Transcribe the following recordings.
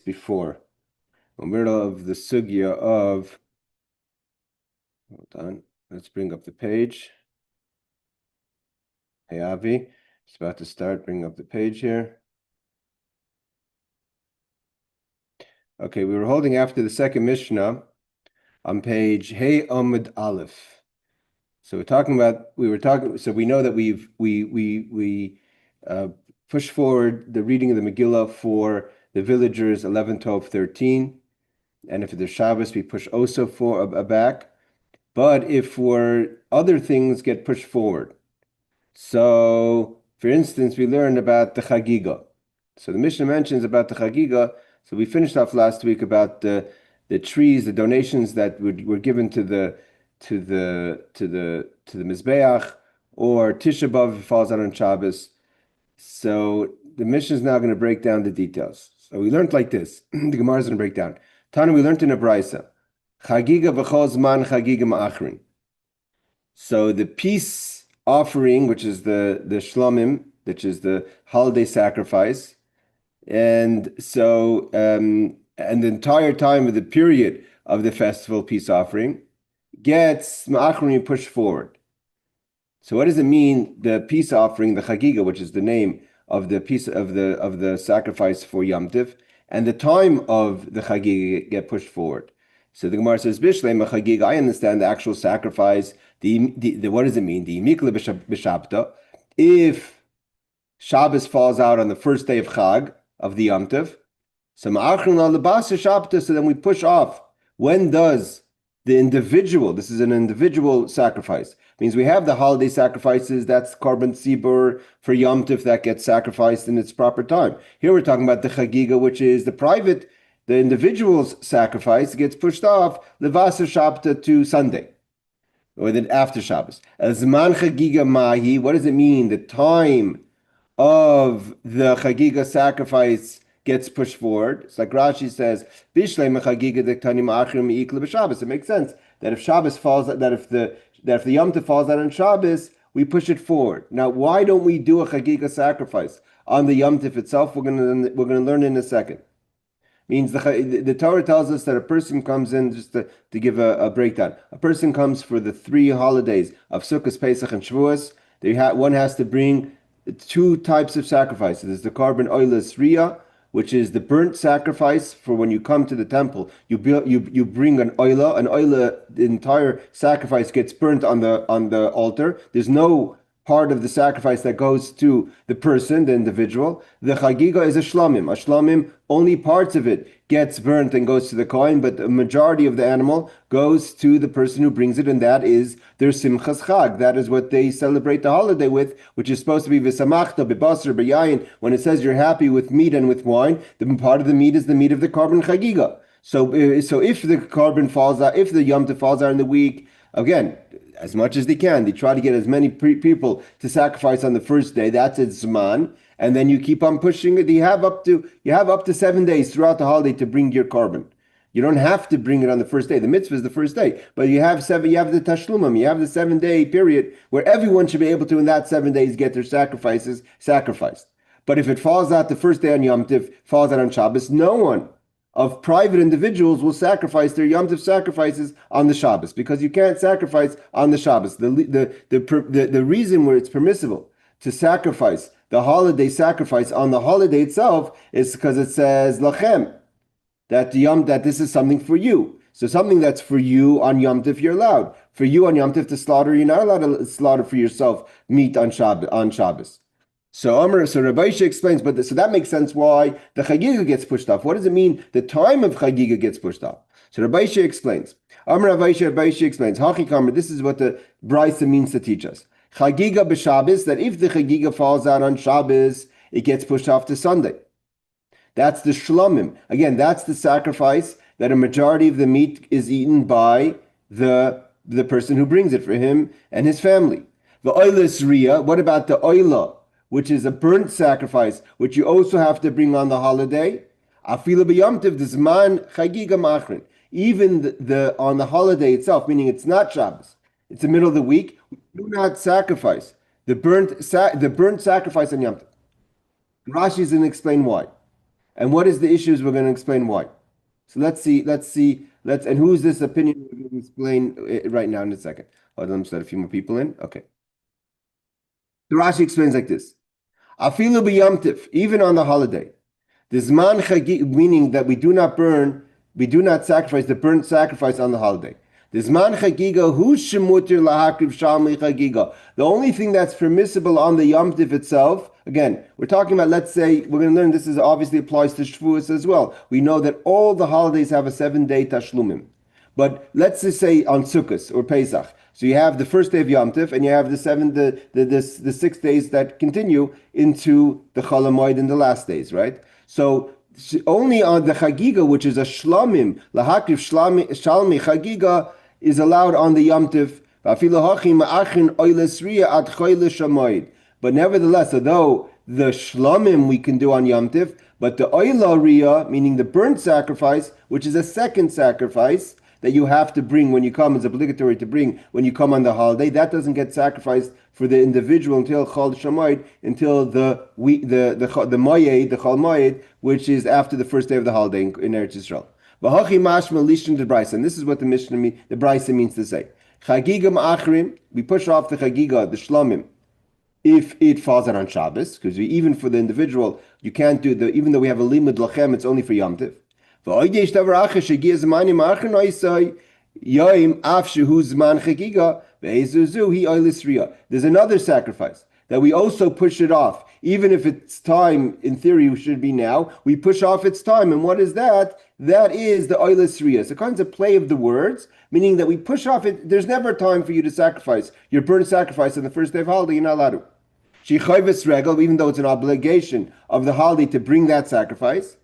before. In the middle of the sugya of, hold on, let's bring up the page. Hey, Avi, it's about to start. Bring up the page here. Okay, we were holding after the second Mishnah on page Hey Amud Aleph. So we know that we pushed forward the reading of the Megillah for the villagers 11, 12, 13. And if there's Shabbos, we push also for back. But if for other things get pushed forward. So, for instance, we learned about the Chagiga. So the Mishnah mentions about the Chagiga. So we finished off last week about the trees, the donations that were given to the Mizbeach, or Tisha B'Av falls out on Shabbos. So the Mishnah is now going to break down the details. So we learned like this. The Gemara is going to break down. Tana, we learned in a Braisa. Chagiga v'chol zman chagiga ma'achrin. So the peace offering, which is the shlomim, which is the holiday sacrifice, and so and the entire time of the period of the festival peace offering gets ma'achrin pushed forward. So what does it mean? The peace offering, the chagiga, which is the name of the piece of the sacrifice for Yom Tiv, and the time of the chagiga get pushed forward. So the Gemara says, "Bishlei chagiga." I understand the actual sacrifice. What does it mean? The mikla b'shabta. If Shabbos falls out on the first day of Chag of the Yom Tiv, so ma'achrin al-lebasa shabta. So then we push off. When does the individual? This is an individual sacrifice. Means we have the holiday sacrifices, that's Korban Tzibur for Yom Tif that gets sacrificed in its proper time. Here we're talking about the Chagiga, which is the individual's sacrifice gets pushed off Levasa Shabta to Sunday, or then after Shabbos. Zman Chagiga Mahi, what does it mean? The time of the Chagiga sacrifice gets pushed forward. It's like Rashi says, it makes sense that if Shabbos falls, that if the Yom Tov falls out on Shabbos, we push it forward. Now, why don't we do a Chagiga sacrifice on the Yom Tov itself? We're going to learn in a second. Means the Torah tells us that a person comes in, just to give a breakdown. A person comes for the 3 holidays of Sukkot, Pesach, and Shavuos. One has to bring 2 types of sacrifices. There's the Korban Oilas Riyah, which is the burnt sacrifice for when you come to the temple. You bring an oila. The entire sacrifice gets burnt on the altar. There's no part of the sacrifice that goes to the person, the individual. The chagiga is a shlomim. A shlomim, only parts of it gets burnt and goes to the kohen, but the majority of the animal goes to the person who brings it, and that is their simchas chag. That is what they celebrate the holiday with, which is supposed to be v'samachta, b'basar, b'yayin. When it says you're happy with meat and with wine, the part of the meat is the meat of the korban chagiga. So if the korban falls out, if the Yom Tov falls out in the week, again, as much as they can, they try to get as many people to sacrifice on the first day. That's its zman, and then you keep on pushing it. You have up to 7 days throughout the holiday to bring your korban. You don't have to bring it on the first day. The mitzvah is the first day, but you have the tashlumim. You have the 7-day period where everyone should be able to, in that 7 days, get their sacrifices sacrificed. But if it falls out the first day on Yom Tiv, falls out on Shabbos, no one of private individuals will sacrifice their Yom Tov sacrifices on the Shabbos, because you can't sacrifice on the Shabbos. The reason where it's permissible to sacrifice the holiday sacrifice on the holiday itself is because it says lachem, that this is something for you. So something that's for you on Yom Tov, you're allowed. For you on Yom Tov to slaughter, you're not allowed to slaughter for yourself meat on Shabbos. So Rabbi Yehudah explains, so that makes sense why the Chagiga gets pushed off. What does it mean the time of Chagiga gets pushed off? So Rabbi Yehudah explains. Rabbi Yehudah explains. This is what the Braisa means to teach us. Chagiga b'Shabbos, that if the Chagiga falls out on Shabbos, it gets pushed off to Sunday. That's the shlomim. Again, that's the sacrifice that a majority of the meat is eaten by the person who brings it for him and his family. The oilas riyah, what about the oila, which is a burnt sacrifice, which you also have to bring on the holiday? Afila b'Yom Tov d'zman chagiga machrin. Even on the holiday itself, meaning it's not Shabbos, it's the middle of the week, we do not sacrifice the burnt sacrifice on Yom Tov. Rashi is going to explain why. And what is the issues? We're going to explain why. So and who's this opinion? We're going to explain it right now in a second. Hold on, let's let a few more people in. Okay. The Rashi explains like this. Afilu b'yamtiv, even on the holiday. The zman chagi, meaning that we do not sacrifice the burnt sacrifice on the holiday. The zman chagiga hu shemutir lahakriv shalmi chagiga. The only thing that's permissible on the yamtiv itself, again, we're talking about, let's say, we're going to learn this is obviously applies to Shavuos as well. We know that all the holidays have a 7-day tashlumim. But let's just say on Sukkot or Pesach. So you have the first day of Yom Tov, and you have the 6 days that continue into the Chol HaMoed in the last days, right? So only on the Chagiga, which is a Shlamim, Lahakriv Shalmi Chagiga, is allowed on the Yom Tov. But nevertheless, although the Shlamim we can do on Yom Tov, but the Oila Riyah, meaning the burnt sacrifice, which is a second sacrifice, that you have to bring when you come, it's obligatory to bring when you come on the holiday. That doesn't get sacrificed for the individual until Chol Shamoed, until the Moyed, the Chol Moyed, which is after the first day of the holiday in Eretz Yisrael. And this is what the Mishnah the Brisa means to say. Chagigam Achrim, we push off the Chagiga, the Shlomim, if it falls out on Shabbos, because even for the individual, you can't do even though we have a limud lachem, it's only for Yom Tov. There's another sacrifice that we also push it off. Even if its time, in theory, should be now, we push off its time. And what is that? That is the oilis riyah. It's a kind of play of the words, meaning that we push off it. There's never a time for you to sacrifice your burnt sacrifice on the first day of holiday. You're not allowed to. She chayves regel, even though it's an obligation of the holiday to bring that sacrifice.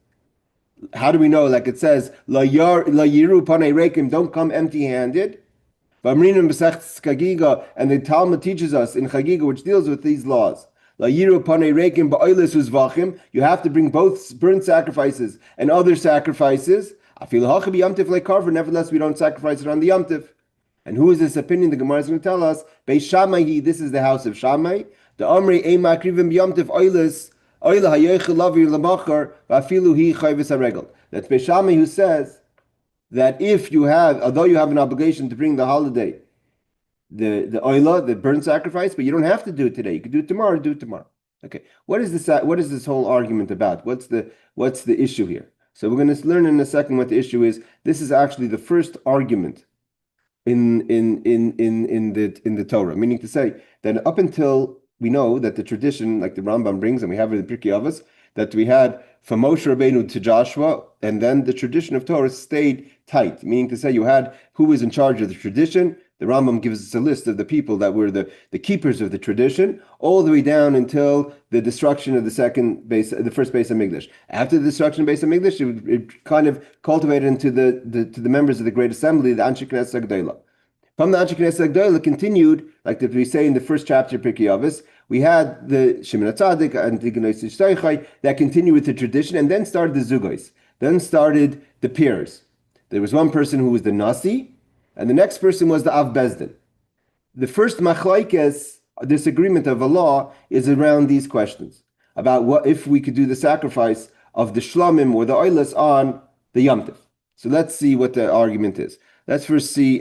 How do we know? Like it says, La yiru panei rekim, don't come empty-handed. And the Talmud teaches us in Chagiga, which deals with these laws. La yiru panei rekim ba'oilis uzvachim. You have to bring both burnt sacrifices and other sacrifices. Nevertheless, we don't sacrifice it on the yamtiv. And who is this opinion? The Gemara is going to tell us. Beis Shammai, this is the house of Shammai. The Omri ein makrivim b'yamtiv oilis. That's Beis Shammai who says that if you have, although you have an obligation to bring the holiday, the oila, the burnt sacrifice, but you don't have to do it today. You can do it tomorrow. Do it tomorrow. Okay. What is this? What is this whole argument about? What's the issue here? So we're going to learn in a second what the issue is. This is actually the first argument in the Torah, meaning to say that up until we know that the tradition, like the Rambam brings, and we have it in Pirkei Avos, that we had from Moshe Rabbeinu to Joshua, and then the tradition of Torah stayed tight, meaning to say you had who was in charge of the tradition. The Rambam gives us a list of the people that were the keepers of the tradition, all the way down until the destruction of the first base of Megillah. After the destruction of base of Megillah, it kind of cultivated into the members of the Great Assembly, the Anshe Knesset Agdolah. From the Anshe Knesset Agdolah continued, like we say in the first chapter of Pirkei Avos, we had the Shimon HaTzadik and the Genois that continued with the tradition, and then started the Zugos. Then started the peers. There was one person who was the Nasi, and the next person was the Av Bezdin. The first machlaikes, disagreement of a law, is around these questions about what if we could do the sacrifice of the Shlamim or the Oilas on the Yom Tov. So let's see what the argument is. Let's first see.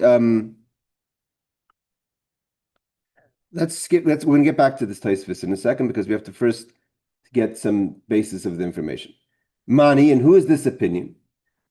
We're going to get back to this Tosfos in a second because we have to first get some basis of the information. Mani, and who is this opinion?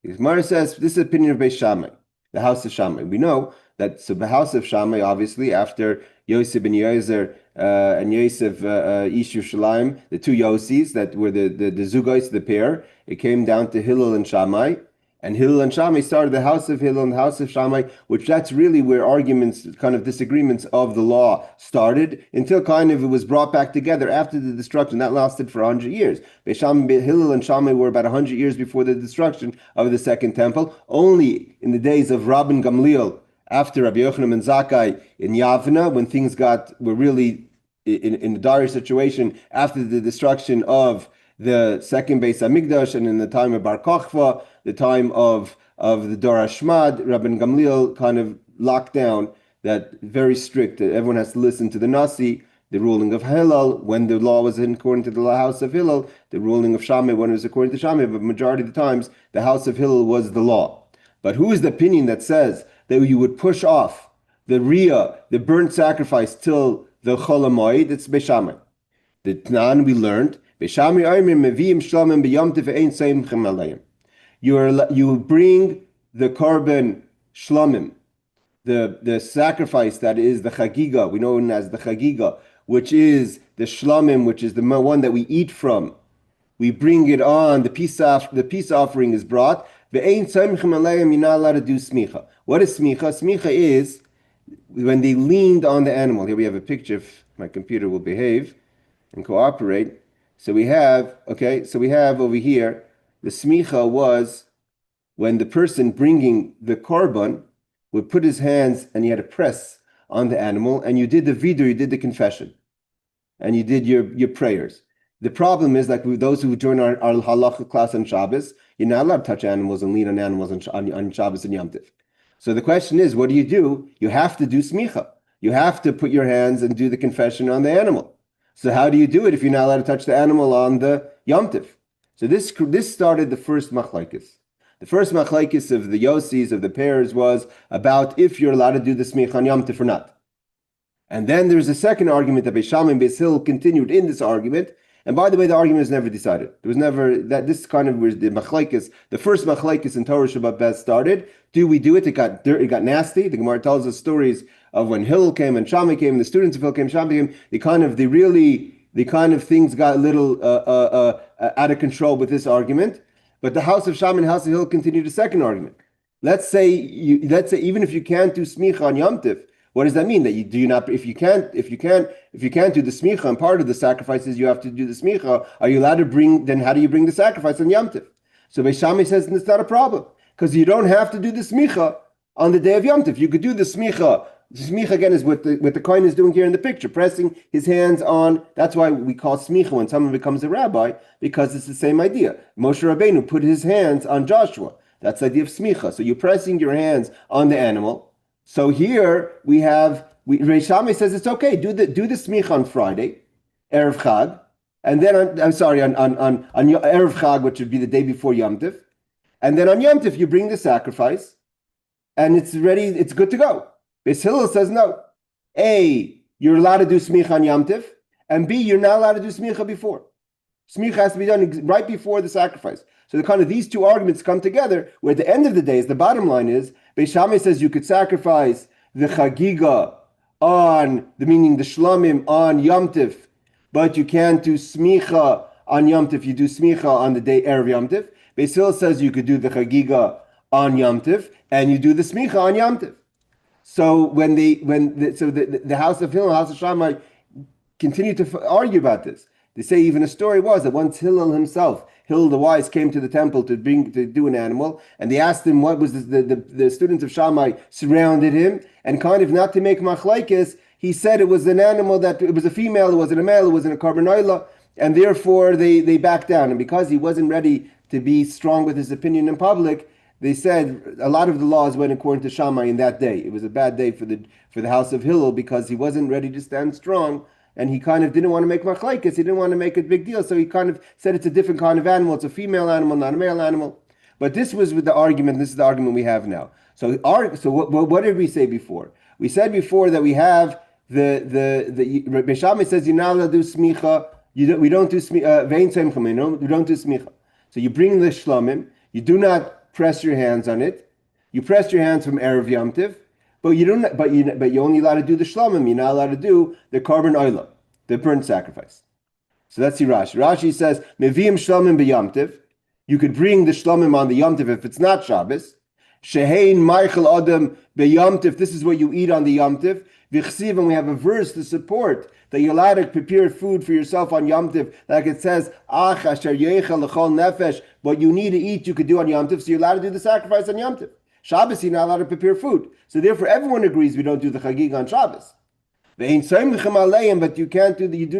Gemara says this is the opinion of Beis Shammai, the house of Shammai. We know that the house of Shammai, obviously, after Yosef ben Yozer and Yosef Ish Yerushalayim, the two Yosis that were the Zugos, the pair, it came down to Hillel and Shammai. And Hillel and Shammai started the house of Hillel and the house of Shammai, which that's really where arguments, kind of disagreements of the law started, until kind of it was brought back together after the destruction. That lasted for 100 years. Hillel and Shammai were about 100 years before the destruction of the Second Temple. Only in the days of Rabban Gamliel, after Rabbi Yochanan ben Zakkai in Yavna, when things were really in a dire situation after the destruction of the second Beis Hamikdash, and in the time of Bar Kokhba, the time of the Dor Hashmad, Rabban Gamliel kind of locked down that very strict, that everyone has to listen to the Nasi. the ruling of Hillel, when the law was according to the house of Hillel, the ruling of Shammai, when it was according to Shammai, but majority of the times, the house of Hillel was the law. But who is the opinion that says that you would push off the Riyah, the burnt sacrifice, till the Chol HaMoed? It's Beishamai. The Tnan we learned, Beishamai Omer Meviim Shlomim B'Yom Tov Ein Seimchem Aleim. You bring the korban shlomim, the sacrifice that is the chagiga, we know it as the chagiga, which is the shlomim, which is the one that we eat from. We bring it on, the peace offering is brought. Ve'ein tzomchim aleim, you're not allowed to do smicha. What is smicha? Smicha is when they leaned on the animal. Here we have a picture, if my computer will behave and cooperate. So we have over here, the smicha was when the person bringing the korban would put his hands and he had to press on the animal, and you did the vidur, you did the confession, and you did your prayers. The problem is, like with those who join our halachic class on Shabbos, you're not allowed to touch animals and lean on animals on Shabbos and Yom Tov. So the question is, what do? You have to do smicha. You have to put your hands and do the confession on the animal. So how do you do it if you're not allowed to touch the animal on the Yom Tov? So this started the first machlokes. The first machlokes of the Yosis, of the pairs, was about if you're allowed to do the smicha on Yom Tov or not. And then there's a second argument that Beis Shammai and Beis Hillel continued in this argument. And by the way, the argument was never decided. There was never that. This kind of was the machlokes. The first machlokes in Torah Shabbat Bez started. Do we do it? It got nasty. The Gemara tells us stories of when Hillel came and Shammai came, the students of Hillel came, Shammai came. The kind of things got a little out of control with this argument. But the house of Shammai and house of Hillel continued a second argument. Let's say even if you can't do smicha on Yom Tov, what does that mean? That if you can't do the smicha, and part of the sacrifice is you have to do the smicha, are you allowed to bring? Then how do you bring the sacrifice on Yom Tov? So Beis Shammai says it's not a problem because you don't have to do the smicha on the day of Yom Tov. You could do the smicha. The smicha again is what the kohen is doing here in the picture, pressing his hands on. That's why we call smicha when someone becomes a rabbi, because it's the same idea. Moshe Rabbeinu put his hands on Joshua. That's the idea of smicha. So you're pressing your hands on the animal. So here Beis Shammai says it's okay. Do the smicha on Friday, Erev Chag, and then on Erev Chag, which would be the day before Yom Tov, and then on Yom Tov you bring the sacrifice, and it's ready. It's good to go. Beis Hillel says no. A, you're allowed to do smicha on Yom Tov, and B, you're not allowed to do smicha before. Smicha has to be done right before the sacrifice. So these two arguments come together, where at the end of the day, the bottom line is, Beis Shammai says you could sacrifice the chagiga meaning the shlamim on Yom Tov, but you can't do smicha on Yom Tov. You do smicha on the day Erev Yom Tov. Beis Hillel says you could do the chagiga on Yom Tov, and you do the smicha on Yom Tov. So the house of Hillel, house of Shammai, continue to argue about this. They say even a story was that once Hillel the wise, came to the temple to do an animal, and they asked him what was the students of Shammai surrounded him, and kind of not to make machlokes, he said it was an animal, that it was a female, it wasn't a male, it wasn't a korban oila, and therefore they backed down. And because he wasn't ready to be strong with his opinion in public, they said a lot of the laws went according to Shammai in that day. It was a bad day for the house of Hillel because he wasn't ready to stand strong. And he kind of didn't want to make machlokes. He didn't want to make a big deal. So he kind of said it's a different kind of animal. It's a female animal, not a male animal. But this was with the argument. This is the argument we have now. So what did we say before? We said before that we have the Beis Shammai says you're not allowed to do smicha. We don't do smicha. We don't do smicha. So you bring the shlamim. You do not press your hands on it. You press your hands from Erev Yom Tov. But you're only allowed to do the shlamim. You're not allowed to do the korban oila, the burnt sacrifice. So let's see Rashi. Rashi says, Meviim shlamim b'Yom Tov. You could bring the shlamim on the Yom Tov if it's not Shabbos. Shehein meichel adam b'Yom Tov. This is what you eat on the Yom Tov. V'chsiv, and we have a verse to support that you're allowed to prepare food for yourself on Yom Tov. Like it says, Ach asher yeichel l'chol nefesh. What you need to eat, you could do on Yom Tov. So you're allowed to do the sacrifice on Yom Tov. Shabbos, you're not allowed to prepare food. So therefore, everyone agrees we don't do the chagig on Shabbos. But you do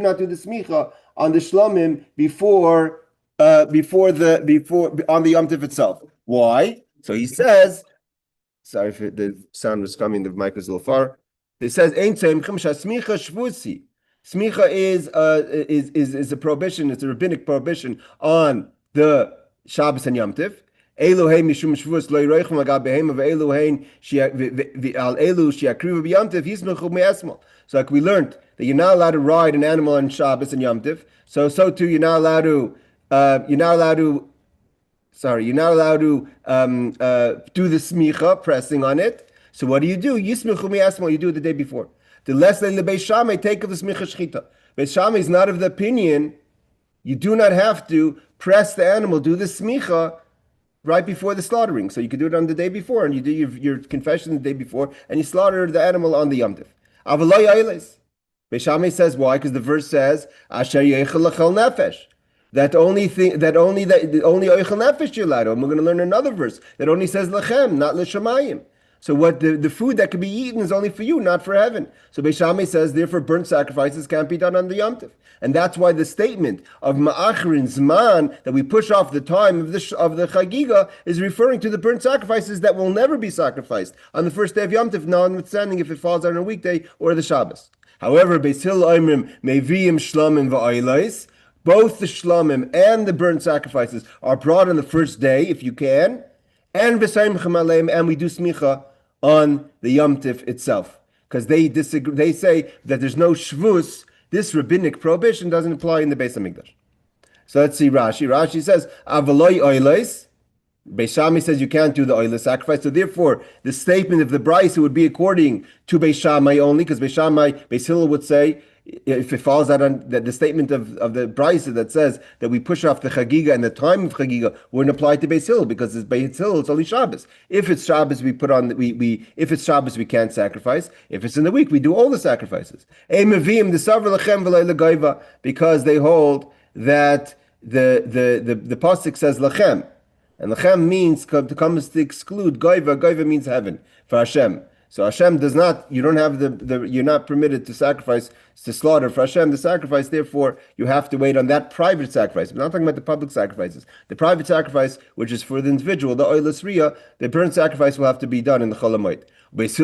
not do the smicha on the shlamim before on the Yom Tov itself. Why? So he says, sorry if the sound was coming, the mic was a little far. It says, Smicha is a prohibition. It's a rabbinic prohibition on the Shabbos and Yom Tiv. Elohei mishum shvus lo yiroichem agab behema ve'elohein al elu shiakrivu b'Yom Tiv yismechu me'esmol. So like we learned that you're not allowed to ride an animal on Shabbos and Yom Tiv. So too you're not allowed to do the smicha, pressing on it. So what do? Yismechu me'esmol. You do it the day before. The less than the Beis Shammai take of the smicha shchita. Beis Shammai is not of the opinion you do not have to press the animal, do the smicha right before the slaughtering. So you could do it on the day before, and you do your confession the day before, and you slaughter the animal on the Yom Tiv. Avaloi Eiles. Beis Shammai says why? Because the verse says Asher Yeichel Lachal Nefesh. Only Oichel Nefesh you're allowed to. And we're going to learn another verse that only says Lachem, not L'Shamayim. So what the food that can be eaten is only for you, not for heaven. So Beis Shammai says, therefore, burnt sacrifices can't be done on the Yom Tov. And that's why the statement of Ma'achrin Zman, that we push off the time of the Chagiga, is referring to the burnt sacrifices that will never be sacrificed on the first day of Yom Tov, notwithstanding if it falls on a weekday or the Shabbos. However, Beis Hillel Oimrim Meviim Shlamim Va'ilais, both the Shlamim and the burnt sacrifices are brought on the first day, if you can, and V'Sayim Aleim, and we do Smicha on the Yom Tif itself, because they disagree. They say that there's no shvus. This rabbinic prohibition doesn't apply in the Beis Hamikdash. So let's see Rashi. Rashi says avaloi oiles. Beis Shammai says you can't do the oiles sacrifice. So therefore, the statement of the Brisa would be according to Beis Shammai only, because Beis Hillel would say, if it falls out on the statement of the Brisa that says that we push off the Chagiga and the time of Chagiga wouldn't apply to Beis Hillel, because it's Beis Hillel, it's only Shabbos. If it's Shabbos, if it's Shabbos, we can't sacrifice. If it's in the week, we do all the sacrifices. Because they hold that the pasuk says lachem, and lachem means comes to exclude goiva. Goiva means heaven for Hashem. So Hashem does not, you don't have you're not permitted to sacrifice, to slaughter for Hashem, the sacrifice, therefore you have to wait on that private sacrifice. We're not talking about the public sacrifices. The private sacrifice, which is for the individual, the oilus riyah, the burnt sacrifice will have to be done in the Chol HaMoed. But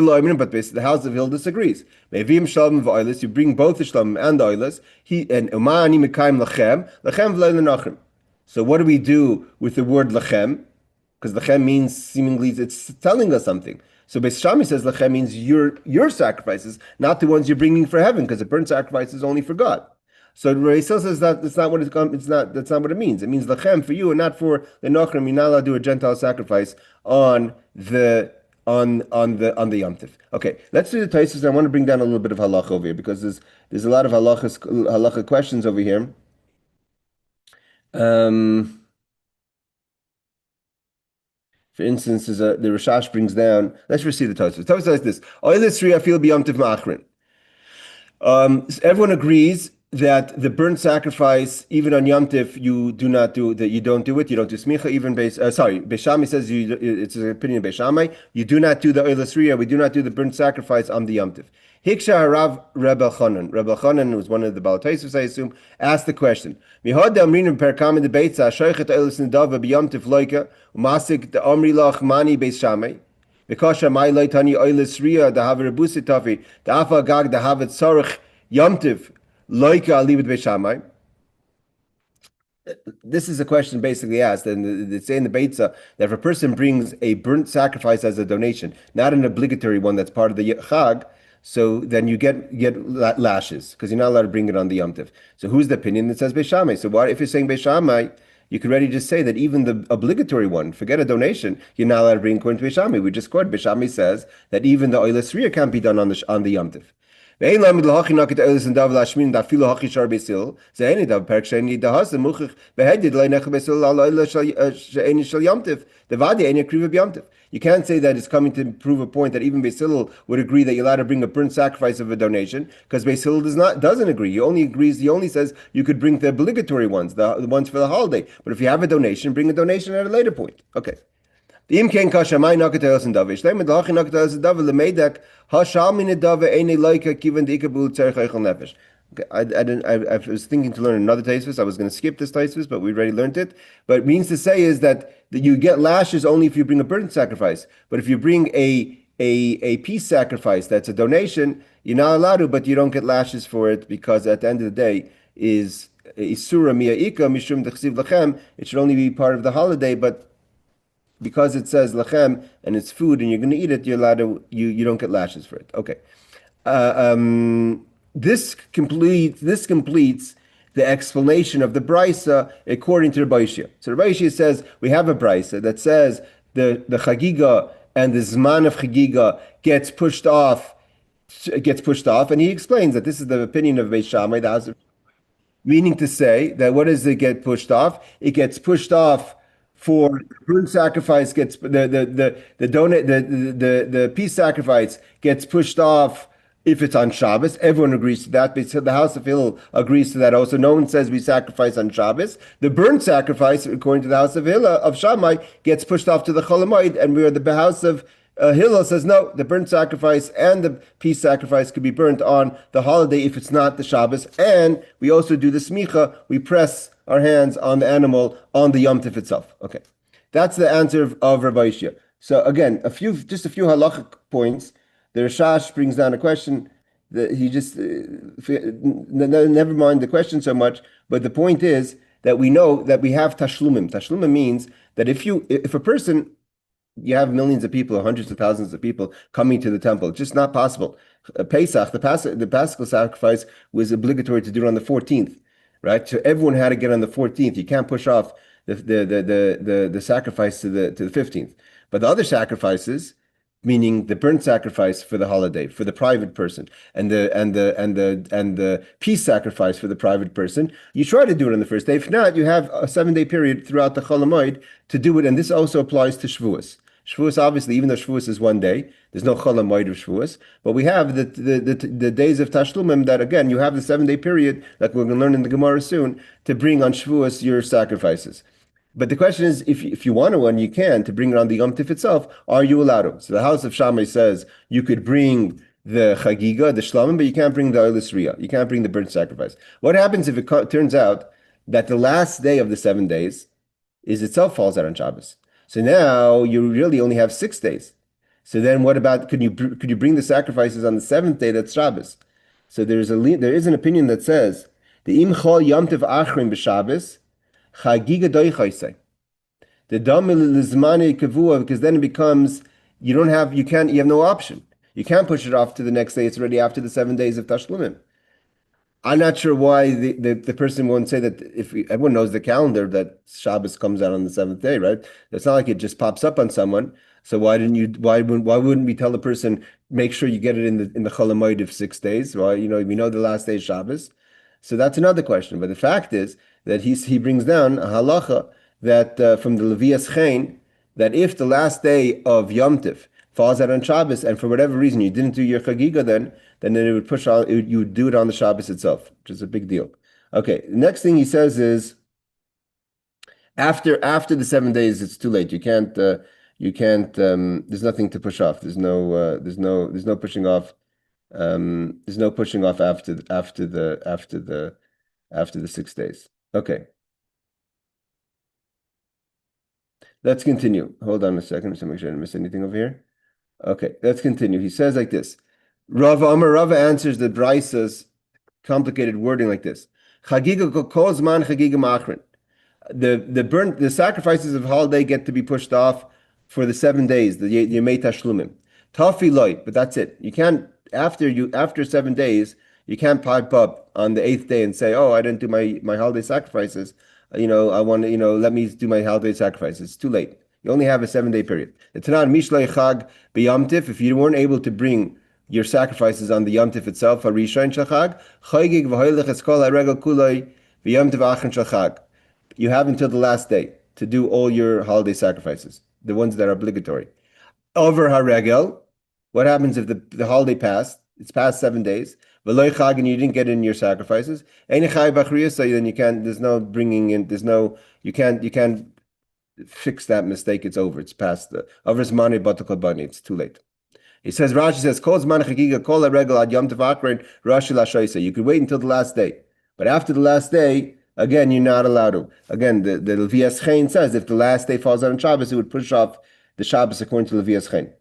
the house of Hill disagrees. Mevim shalom v'oilus, you bring both the shalom and the oilus, and umani mekayim lachem v'lei lenachrim. So what do we do with the word lachem? Because lachem means, seemingly, it's telling us something. So Beis Shammai says lachem means your sacrifices, not the ones you're bringing for heaven, because the burnt sacrifice is only for God. So Beis Hillel says that's not what that's not what it means. It means lachem for you and not for the nochrim. You're not allowed to do a Gentile sacrifice on the Yom Tiv. Okay, let's do the Taisus. I want to bring down a little bit of halacha over here, because there's a lot of halacha questions over here. For instance, the Rashash brings down. Let's receive the Tosfos. The Tosfos says this: "Oilis ri afil b'yom tiv ma'achrin." Everyone agrees that the burnt sacrifice, even on Yom Tiv, you do not do that. You don't do it. You don't do smicha. Even Beis Shammai says it's an opinion of Beis Shammai. You do not do the oilis ri. We do not do the burnt sacrifice on the Yom Tiv. Hiksha harav Rabbi Yehudah HaNasi. Rabbi Yehudah HaNasi, who was one of the Baal Tosfos, I assume, asked the question: Mihod amrin perkam in the beitza shoychet oilis nidava b'yom tiv loika umasik the omri lach mani Beis Shammai because my loitani oilis ria the haver busi tafi the afa gag the havet sorich yom tiv loika ali with Beis Shammai. This is a question basically asked, and it's in the beitza that if a person brings a burnt sacrifice as a donation, not an obligatory one that's part of the chag, so then you get lashes, because you're not allowed to bring it on the Yom Tiv. So who's the opinion that says Beis Shammai? So what if you're saying Beis Shammai, you could already just say that even the obligatory one, forget a donation, you're not allowed to bring according to Beis Shammai. We just quoted Beis Shammai says that even the oilas riyah can't be done on the Yom Tiv. You can't say that it's coming to prove a point that even Beis Hillel would agree that you're allowed to bring a burnt sacrifice of a donation, because Beis Hillel doesn't agree. He only says you could bring the obligatory ones, the ones for the holiday. But if you have a donation, bring a donation at a later point. Okay. I was thinking to learn another Tosfos. I was going to skip this Tosfos, but we already learned it. But it means to say is that you get lashes only if you bring a burnt sacrifice. But if you bring a peace sacrifice that's a donation, you're not allowed to, but you don't get lashes for it because at the end of the day is isura mi'ika mishum dechsiv lachem. It should only be part of the holiday, but because it says lachem and it's food and you're going to eat it, you're allowed to. You don't get lashes for it. Okay. This completes the explanation of the brisa according to Rabbi Yehudah. So Rabbi Yehudah says we have a brisa that says the chagiga and the zman of chagiga gets pushed off, and he explains that this is the opinion of Beis Shammai, meaning to say that what does it get pushed off? It gets pushed off for burnt sacrifice gets the peace sacrifice gets pushed off if it's on Shabbos. Everyone agrees to that. The house of Hillel agrees to that also. No one says we sacrifice on Shabbos. The burnt sacrifice, according to the house of Hillel of Shammai, gets pushed off to the Chol Hamoed, and where the house of Hillel says no, the burnt sacrifice and the peace sacrifice could be burnt on the holiday if it's not the Shabbos. And we also do the Semichah. We press our hands on the animal on the Yom Tov itself. Okay, that's the answer of Rabbi Yehudah. So again, just a few halachic points. The Rashash brings down a question that he just never mind the question so much, but the point is that we know that we have tashlumim. Tashlumim means that if a person, you have millions of people, hundreds of thousands of people coming to the temple, it's just not possible. Pesach, the Paschal sacrifice was obligatory to do it on the 14th, right? So everyone had to get on the 14th. You can't push off the sacrifice to the 15th. But the other sacrifices, meaning the burnt sacrifice for the holiday, for the private person, and the peace sacrifice for the private person, you try to do it on the first day. If not, you have a 7-day period throughout the Chol Hamoed to do it, and this also applies to Shavuos. Shavuos, obviously, even though Shavuos is 1 day, there's no Chol Hamoed of Shavuos, but we have the days of Tashlumim that, again, you have the 7-day period, like we're going to learn in the Gemara soon, to bring on Shavuos your sacrifices. But the question is, if you want to, and you can, to bring it on the Yom Tif itself, are you allowed to? So the house of Shammai says you could bring the Chagiga, the Shlamim, but you can't bring the Oilus Riyah. You can't bring the burnt sacrifice. What happens if it turns out that the last day of the 7 days is itself falls out on Shabbos? So now you really only have 6 days. So then what about, could you bring the sacrifices on the 7th day that's Shabbos? So there is an opinion that says, the Im Chol Yom Tiv Achrim b'Shabbos, Chagiga doichaisei. The damil lizmani kavua, because then it becomes you have no option. You can't push it off to the next day. It's already after the 7 days of Tashlumim. I'm not sure why the person won't say that. If everyone knows the calendar that Shabbos comes out on the 7th day, right? It's not like it just pops up on someone. So why wouldn't we tell the person, make sure you get it in the Chol Hamoed of 6 days? Well, we know the last day is Shabbos. So that's another question. But the fact is that he brings down a halacha that from the Levias Chen, that if the last day of Yom Tif falls out on Shabbos, and for whatever reason you didn't do your Chagiga then it would push on. You would do it on the Shabbos itself, which is a big deal. Okay, the next thing he says is after the 7 days, it's too late. You can't. There's nothing to push off. There's no pushing off. There's no pushing off after the 6 days. Okay. Let's continue. Hold on a second, just to make sure I didn't miss anything over here. Okay, let's continue. He says like this. Rava answers the Braisa's complicated wording like this. Chagiga kol zman chagiga machrin. The sacrifices of holiday get to be pushed off for the 7 days, the Yemei Tashlumim. Tafi loy, but that's it. You can't after 7 days, you can't pipe up on the 8th day and say, "Oh, I didn't do my holiday sacrifices. I want to, let me do my holiday sacrifices." It's too late. You only have a 7-day period. It's not mishlei chag b'yom tif. If you weren't able to bring your sacrifices on the Yom Tif itself, a rishon shachag chagig v'hoylech eskol haregel kuloi b'yom tif achron shachag. You have until the last day to do all your holiday sacrifices, the ones that are obligatory. Over haregel, what happens if the holiday passed? It's past 7 days. V'loy chag, and you didn't get in your sacrifices. Ein chai b'chriyas, so then you can't. There's no bringing in. You can't fix that mistake. It's over. It's past the over zmani batakol bani. It's too late. He says, Rashi says, Kol zman chagiga kol haregel ad yom tov achron Rashi lashoisa. You could wait until the last day, but after the last day, again, you're not allowed to. Again, the Levias Chen says if the last day falls on Shabbos, it would push off the Shabbos according to Levias Chen.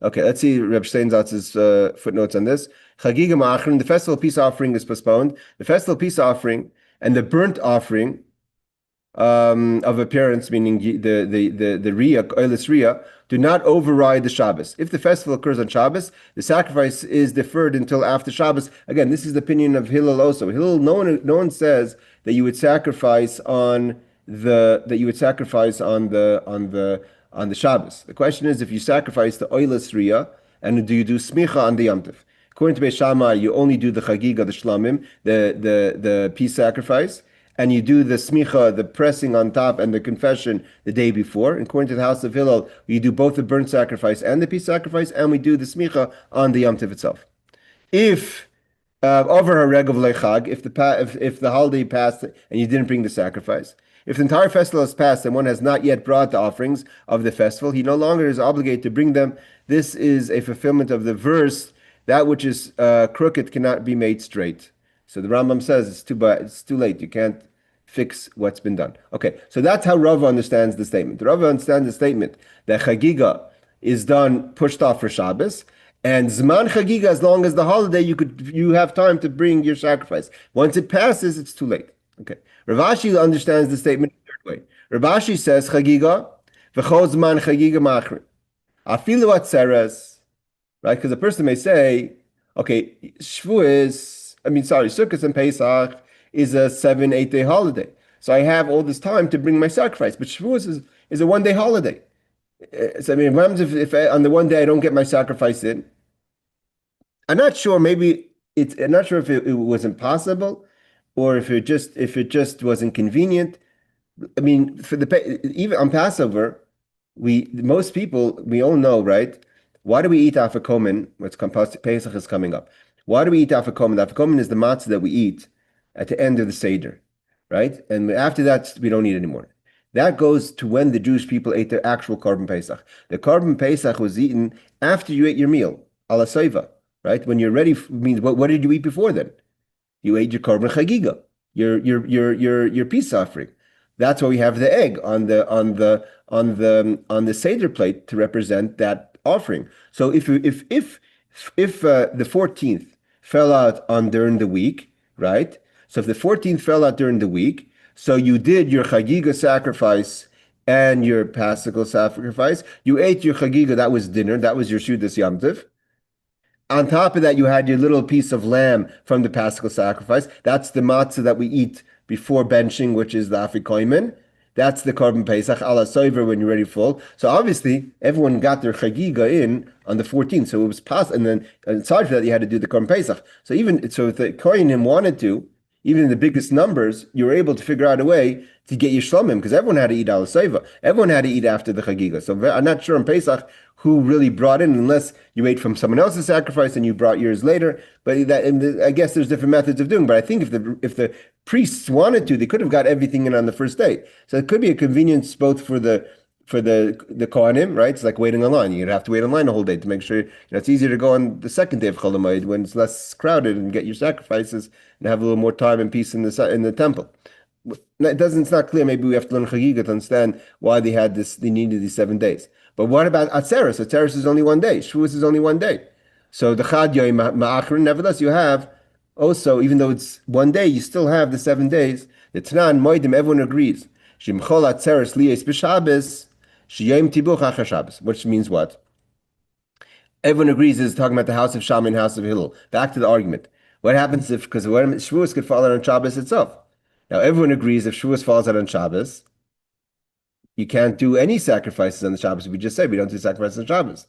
Okay, let's see Reb Steinsatz's footnotes on this. Chagiga Ma'achrin, the festival peace offering is postponed. The festival peace offering and the burnt offering of appearance, meaning the Riyah, Oilis Riyah, do not override the Shabbos. If the festival occurs on Shabbos, the sacrifice is deferred until after Shabbos. Again, this is the opinion of Hillel also. Hillel, no one says that you would sacrifice on the Shabbos. The question is if you sacrifice the Oilis Riyah, and do you do Semichah on the Yom Tov? According to Beis Shammai, you only do the Chagiga, the Shlamim, the peace sacrifice, and you do the Semichah, the pressing on top, and the confession the day before. And according to the house of Hillel, we do both the burnt sacrifice and the peace sacrifice, and we do the Semichah on the Yom Tov itself. If over a reg of lechag, if the holiday passed and you didn't bring the sacrifice, if the entire festival has passed and one has not yet brought the offerings of the festival, he no longer is obligated to bring them. This is a fulfillment of the verse, that which is crooked cannot be made straight. So the Rambam says it's too late. You can't fix what's been done. Okay, so that's how Rava understands the statement. Rava understands the statement that Chagiga is done, pushed off for Shabbos, and Zman Chagiga, as long as the holiday, you have time to bring your sacrifice. Once it passes, it's too late. Okay. Rav Ashi understands the statement the third way. Rav Ashi says Chagiga, v'chol Zman Chagiga machrin. Afilu atzeres, right? Because a person may say, okay, Sukkot and Pesach is a 7-8 day holiday. So I have all this time to bring my sacrifice. But Shavuos is a 1 day holiday. So I mean, what happens if on the 1 day I don't get my sacrifice in? I'm not sure. I'm not sure if it was impossible, or if it just was inconvenient. I mean, even on Passover, most people we all know, right? Why do we eat afikomen? What's composed Pesach is coming up. Why do we eat afikomen? The afikomen is the matzah that we eat at the end of the Seder, right? And after that, we don't eat anymore. That goes to when the Jewish people ate their actual Korban Pesach. The Korban Pesach was eaten after you ate your meal, ala soiva, right? When you're ready, means what did you eat before then? You ate your Korban Chagiga, your peace offering. That's why we have the egg on the Seder plate to represent that offering. So if the 14th fell out on during the week, right? So if the 14th fell out during the week, so you did your Chagiga sacrifice and your Paschal sacrifice. You ate your Chagiga, that was dinner, that was your Shudas Yom Tov. On top of that, you had your little piece of lamb from the Paschal sacrifice. That's the matzah that we eat before benching, which is the afikomen. That's the Korban Pesach, ala soiver, when you're ready full. So obviously, everyone got their Chagiga in on the 14th. So it was possible. And then aside from that, you had to do the Korban Pesach. So if the Kohanim wanted to, even in the biggest numbers, you were able to figure out a way to get your shlomim, because everyone had to eat ala soiva. Everyone had to eat after the Chagiga. So I'm not sure on Pesach who really brought in, unless you ate from someone else's sacrifice and you brought yours later. But I guess there's different methods of doing. But I think if the priests wanted to, they could have got everything in on the first day. So it could be a convenience both for the Kohanim, right? It's like waiting online. You'd have to wait online the whole day to make sure it's easier to go on the second day of Chol Hamoed when it's less crowded and get your sacrifices and have a little more time and peace in the temple. It's not clear. Maybe we have to learn Chagiga to understand why they needed these 7 days. But what about Atzeres? Atzeres is only 1 day. Shavuos is only 1 day. So the Chad Yoy Ma'achrin, nevertheless, you have also, even though it's 1 day, you still have the 7 days. The Tanan Moedim, everyone agrees. Shimchol Atzeres liyes b'Shabbos, sheyom tibuch achar Shabbos. Which means what? Everyone agrees is talking about the house of Shammai and house of Hillel. Back to the argument. What happens because Shavuos could fall out on Shabbos itself? Now everyone agrees if Shavuos falls out on Shabbos, you can't do any sacrifices on the Shabbos. We just said we don't do sacrifices on Shabbos.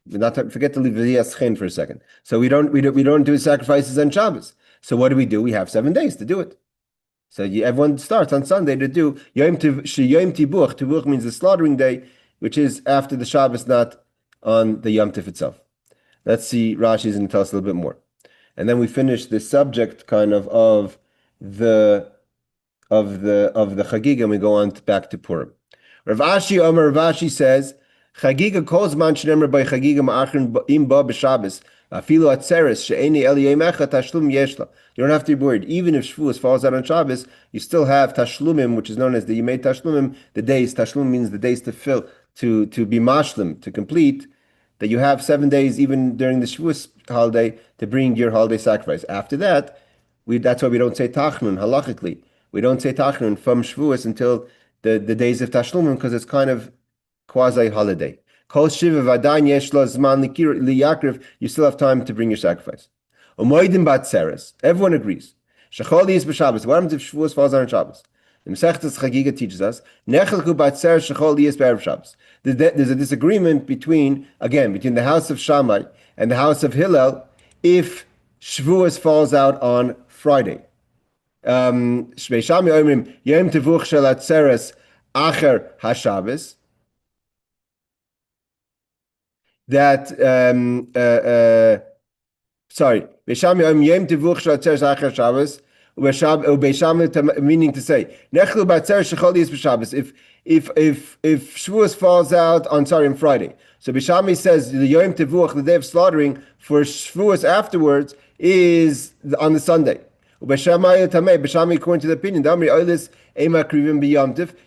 Forget to leave the Yaschen for a second. So we don't do sacrifices on Shabbos. So what do? We have 7 days to do it. So everyone starts on Sunday to do Yom Tibuch. Tibuch means the slaughtering day, which is after the Shabbos, not on the Yom Tif itself. Let's see. Rashi's going to tell us a little bit more, and then we finish the subject kind of the Chagiga, and we go on back to Purim. Rav Ashi says, Chagiga calls man shnemer by Chagiga ma'achrin im ba b'Shabbos. Afilu atzeres she'eni el yemecha tashlum yeshla. You don't have to be worried. Even if Shavuos falls out on Shabbos, you still have tashlumim, which is known as the Yemei Tashlumim. The days, tashlum means the days to fill, to be mashlim, to complete. that you have 7 days even during the Shavuos holiday to bring your holiday sacrifice. After that, that's why we don't say Tachnun halachically. We don't say Tachnun from Shavuos until the days of Tashlumim because it's kind of quasi-holiday. Kol Shiva v'adayin yesh lo zman liyakriv, you still have time to bring your sacrifice. Umoidim batzeres, everyone agrees. Shechol yis b'Shabbos, what happens if Shavuos falls on Shabbos? The Maseches Megillah teaches us, Nechelchu batzeres shechol yis b'erev Shabbos. There's a disagreement between the house of Shammai and the house of Hillel if Shavuos falls out on Friday. Shvei Shammai omrim yom tevuch shel atzeres acher haShabbos. That Beishami Yom Tevuch Shel Atzeres Acher Shabbos, meaning to say Nechlu Batzeres Shechol Yis b'Shabbos. If Shavuos falls out on Friday, so Beishami says the Yom Tevuch, the day of slaughtering for Shavuos afterwards, is on the Sunday. Beishami, according to the opinion,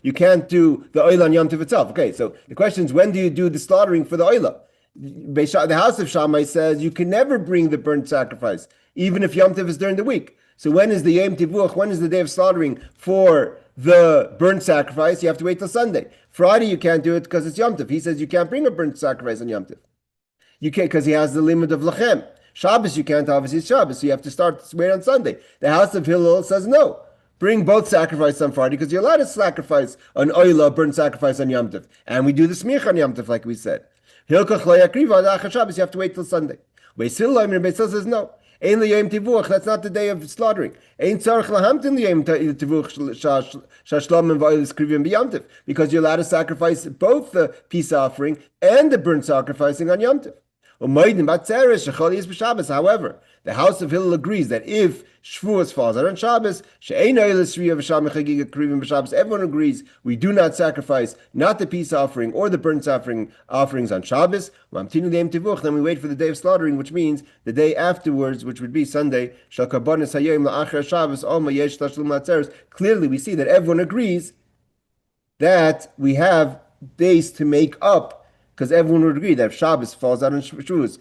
you can't do the oil on Yom Tov itself. Okay, so the question is, when do you do the slaughtering for the oil? The house of Shammai says you can never bring the burnt sacrifice, even if Yom Tov is during the week. So when is the Yom Tivuch? When is the day of slaughtering for the burnt sacrifice? You have to wait till Sunday. Friday you can't do it because it's Yom Tov. He says you can't bring a burnt sacrifice on Yom Tov. You can't because he has the limit of Lachem. Shabbos you can't, obviously it's Shabbos, so you have to wait on Sunday. The house of Hillel says no. Bring both sacrifices on Friday because you're allowed to sacrifice an oila, burnt sacrifice on Yom Tov. And we do the Semichah on Yom Tov like we said. Hilkach lo yakriv ad achar Shabbos, you have to wait till Sunday. Beis Hillel says no. Ein liyom tivuch, that's not the day of slaughtering. Ein tzarich lahamtin liyom tivuch shashlam v'oilis krivim b'Yom Tov, because you're allowed to sacrifice both the peace offering and the burnt sacrificing on Yom Tov. However, the house of Hillel agrees that if Shavuos falls out on Shabbos, everyone agrees we do not sacrifice not the peace offering or the burnt offerings on Shabbos. Then we wait for the day of slaughtering, which means the day afterwards, which would be Sunday. Clearly, we see that everyone agrees that we have days to make up. Because everyone would agree that if Shabbos falls out on Shabbos,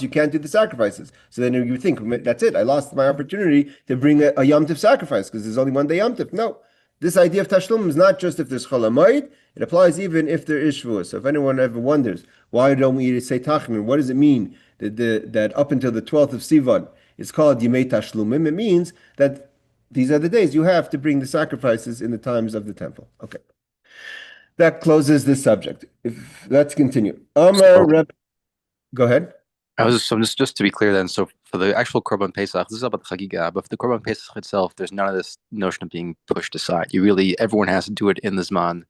you can't do the sacrifices. So then you think, that's it, I lost my opportunity to bring a Yom Tov sacrifice because there's only one day Yom Tov. No. This idea of Tashlum is not just if there's Chol HaMoed, it applies even if there is Shavuos. So if anyone ever wonders, why don't we say Tachmin? What does it mean that up until the 12th of Sivan, it's called Yimei Tashlumim? It means that these are the days you have to bring the sacrifices in the times of the temple. Okay. That closes this subject. Let's continue. Go ahead. Just to be clear then, so for the actual Korban Pesach, this is about the Chagigah, but for the Korban Pesach itself, there's none of this notion of being pushed aside. Everyone has to do it in the Zman,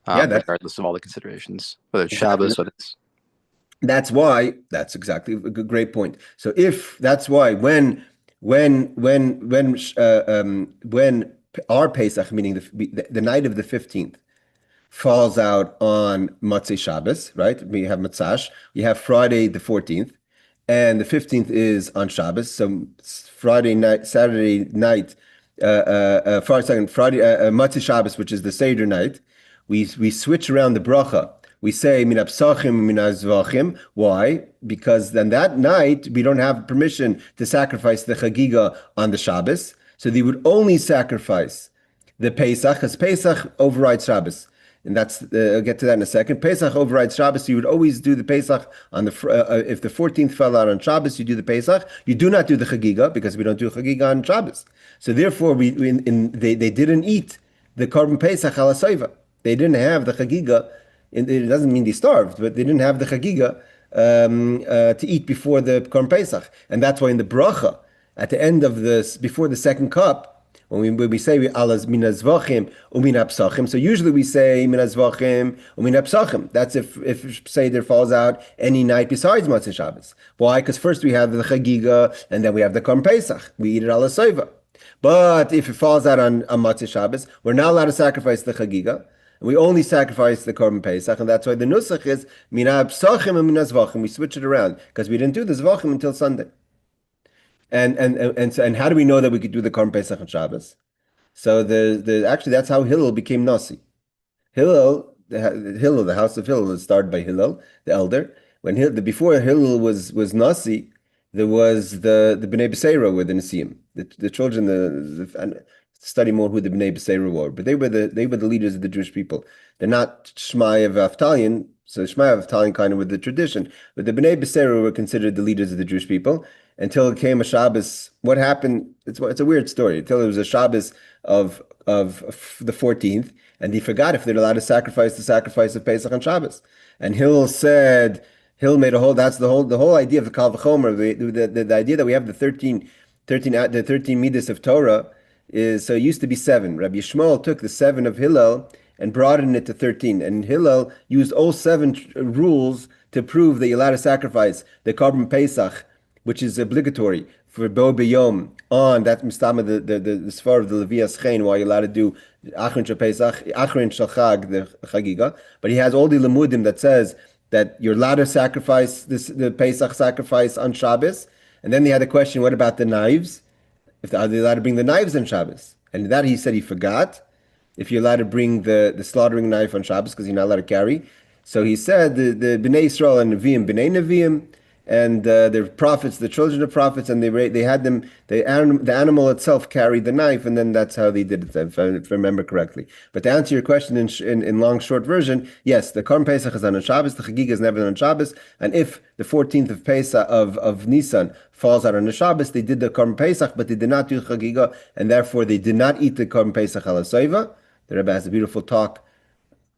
regardless of all the considerations, whether it's Shabbos, whether it's... That's exactly a great point. So when our Pesach, meaning the night of the 15th, falls out on Motzei Shabbos, right? We have Matzash. We have Friday the 14th, and the 15th is on Shabbos. So Friday night, Saturday night, Motzei Shabbos, which is the Seder night, we switch around the bracha. We say min apsachim min azvachim. Why? Because then that night we don't have permission to sacrifice the Chagiga on the Shabbos. So they would only sacrifice the Pesach, because Pesach overrides Shabbos. And that's I'll get to that in a second. Pesach overrides Shabbos. So you would always do the Pesach on if the 14th fell out on Shabbos, you do the Pesach. You do not do the Chagiga because we don't do Chagiga on Shabbos. So therefore, they didn't eat the Korban Pesach halasayva. They didn't have the Chagiga. It doesn't mean they starved, but they didn't have the Chagiga to eat before the Korban Pesach, and that's why in the bracha at the end of this, before the second cup. When we say alas min azvachim umin apsachim, so usually we say min azvachim umin apsachim. That's if Seder falls out any night besides Motzei Shabbos. Why? Because first we have the Chagiga and then we have the Korban Pesach. We eat it ala soiva. But if it falls out on Motzei Shabbos, we're not allowed to sacrifice the Chagiga. And we only sacrifice the Korban Pesach, and that's why the nusach is min apsachim and min azvachim. We switch it around because we didn't do the zvachim until Sunday. And how do we know that we could do the Korban Pesach on Shabbos? So actually that's how Hillel became Nasi. The house of Hillel is started by Hillel, the elder. before Hillel was Nasi, there was the Bnei B'Seira were the Nasiim, the children, and study more who the Bnei B'Seira were, but they were the leaders of the Jewish people. They're not Shmaya V'Aftalion, so Shmaya V'Aftalion kind of with the tradition, but the Bnei B'Seira were considered the leaders of the Jewish people until it came a Shabbos. What happened? It's a weird story. Until it was a Shabbos of the 14th, and he forgot if they're allowed to sacrifice the sacrifice of Pesach on Shabbos. And Hillel made a whole. That's the whole idea of the Kal V'chomer. The idea that we have the 13 midas of Torah is, so it used to be 7. Rabbi Yishmael took the 7 of Hillel and broadened it to 13. And Hillel used all 7 rules to prove that you're allowed to sacrifice the Korban Pesach, which is obligatory for Bo B'Yom on that mistama the svar of the Levias Chen, while you're allowed to do Achron Shel Pesach, Achron Shel Chag, the Chagiga. But he has all the Lemudim that says that you're allowed to sacrifice the Pesach sacrifice on Shabbos. And then they had a question, what about the knives? Are they allowed to bring the knives on Shabbos? And that he said he forgot. If you're allowed to bring the slaughtering knife on Shabbos, because you're not allowed to carry. So he said the Bnei Yisrael and Nevi'im, Bnei Nevi'im, and the prophets, the children of prophets, and they had them. The animal itself carried the knife, and then that's how they did it, if I remember correctly. But to answer your question in long, short version, yes, the Korban Pesach is on Shabbos, the Chagiga is never on Shabbos, and if the 14th of Pesach of Nisan falls out on the Shabbos, they did the Korban Pesach, but they did not do Chagiga, and therefore they did not eat the Korban Pesach halasoiva. The Rebbe has a beautiful talk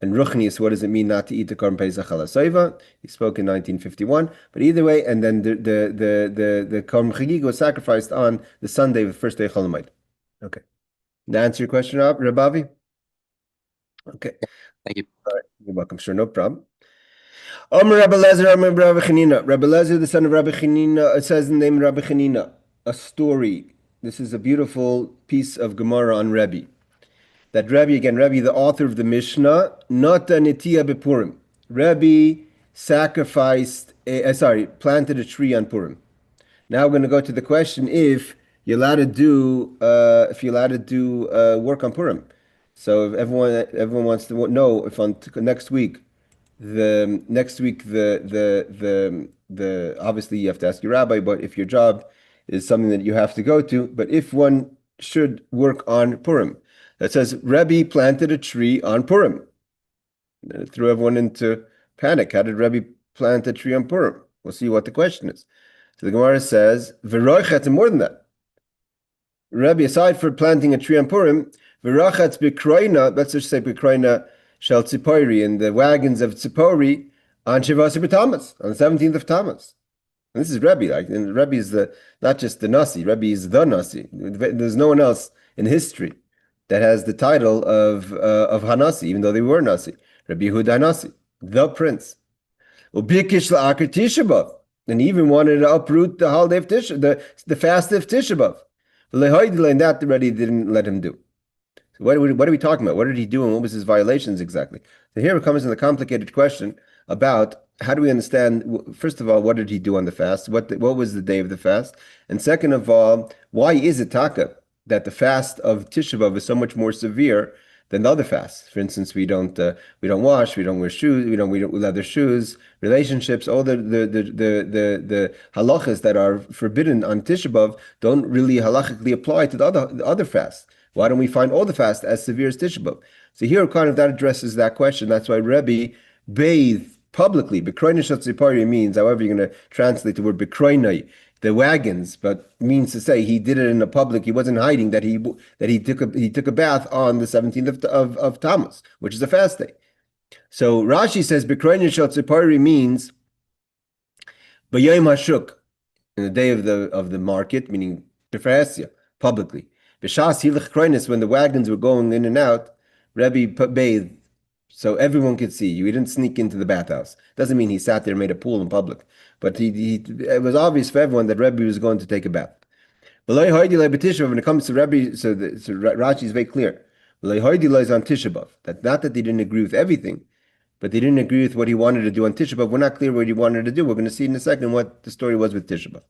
and Ruchnius, what does it mean not to eat the Korban Pesach halasoiva? He spoke in 1951. But either way, and then the Korban Chagig was sacrificed on the Sunday of the first day of Chol Hamoed. Okay. Did I answer your question, Rabavi? Okay. Thank you. All right. You're welcome. Sure, no problem. Rabbi Lezer, the son of Rabbi Chanina, it says in the name of Rabbi Chanina, a story. This is a beautiful piece of Gemara on Rebbe. That Rebbe, the author of the Mishnah, not a netiya bepurim. Rebbe planted a tree on Purim. Now we're going to go to the question if you're allowed to do work on Purim. So if everyone wants to know if on next week, obviously you have to ask your rabbi, but if your job is something that you have to go to, but if one should work on Purim. That says Rebbe planted a tree on Purim. And it threw everyone into panic. How did Rebbe plant a tree on Purim? We'll see what the question is. So the Gemara says, V'roichatz, more than that. Rebbe, aside from planting a tree on Purim, V'rochatz b'kroina, let's just say b'kroina shel tzipori, in the wagons of Tzipori, on Shivasi b'Tammuz, on the 17th of Tammuz. And this is Rebbe, and Rebbe is not just the Nasi, Rebbe is the Nasi. There's no one else in history that has the title of HaNasi, even though they were Nasi. Rabbi Yehudah HaNasi, the prince. And he even wanted to uproot the holiday of the fast of Tisha B'Av. And that already didn't let him do. So what are we talking about? What did he do and what was his violations exactly? So here it comes in the complicated question about how do we understand, first of all, what did he do on the fast? What was the day of the fast? And second of all, why is it taka that the fast of Tisha B'Av is so much more severe than the other fasts? For instance, we don't wash, we don't wear shoes, we don't leather shoes, relationships, all the halachas that are forbidden on Tisha B'Av don't really halachically apply to the other fasts. Why don't we find all the fasts as severe as Tisha B'Av? So here, kind of that addresses that question. That's why Rebbe bathed publicly. Bekroinai shel tzipori means, however you're going to translate the word bekroinai, the wagons, but means to say he did it in the public. He wasn't hiding that he took a bath on the 17th of Tammuz, which is a fast day. So Rashi says B'kroinai shel tzipori means b'yom hashuk, in the day of the market, meaning b'frasia, publicly. B'shas hilach kroinis, when the wagons were going in and out, Rebbe bathed so everyone could see you. He didn't sneak into the bathhouse. Doesn't mean he sat there and made a pool in public. But it was obvious for everyone that Rebbe was going to take a bath. When it comes to Rebbe, so Rashi is very clear. Is on Tisha B'Av. That not that they didn't agree with everything, but they didn't agree with what he wanted to do on Tisha B'Av. We're not clear what he wanted to do. We're going to see in a second what the story was with Tisha B'Av.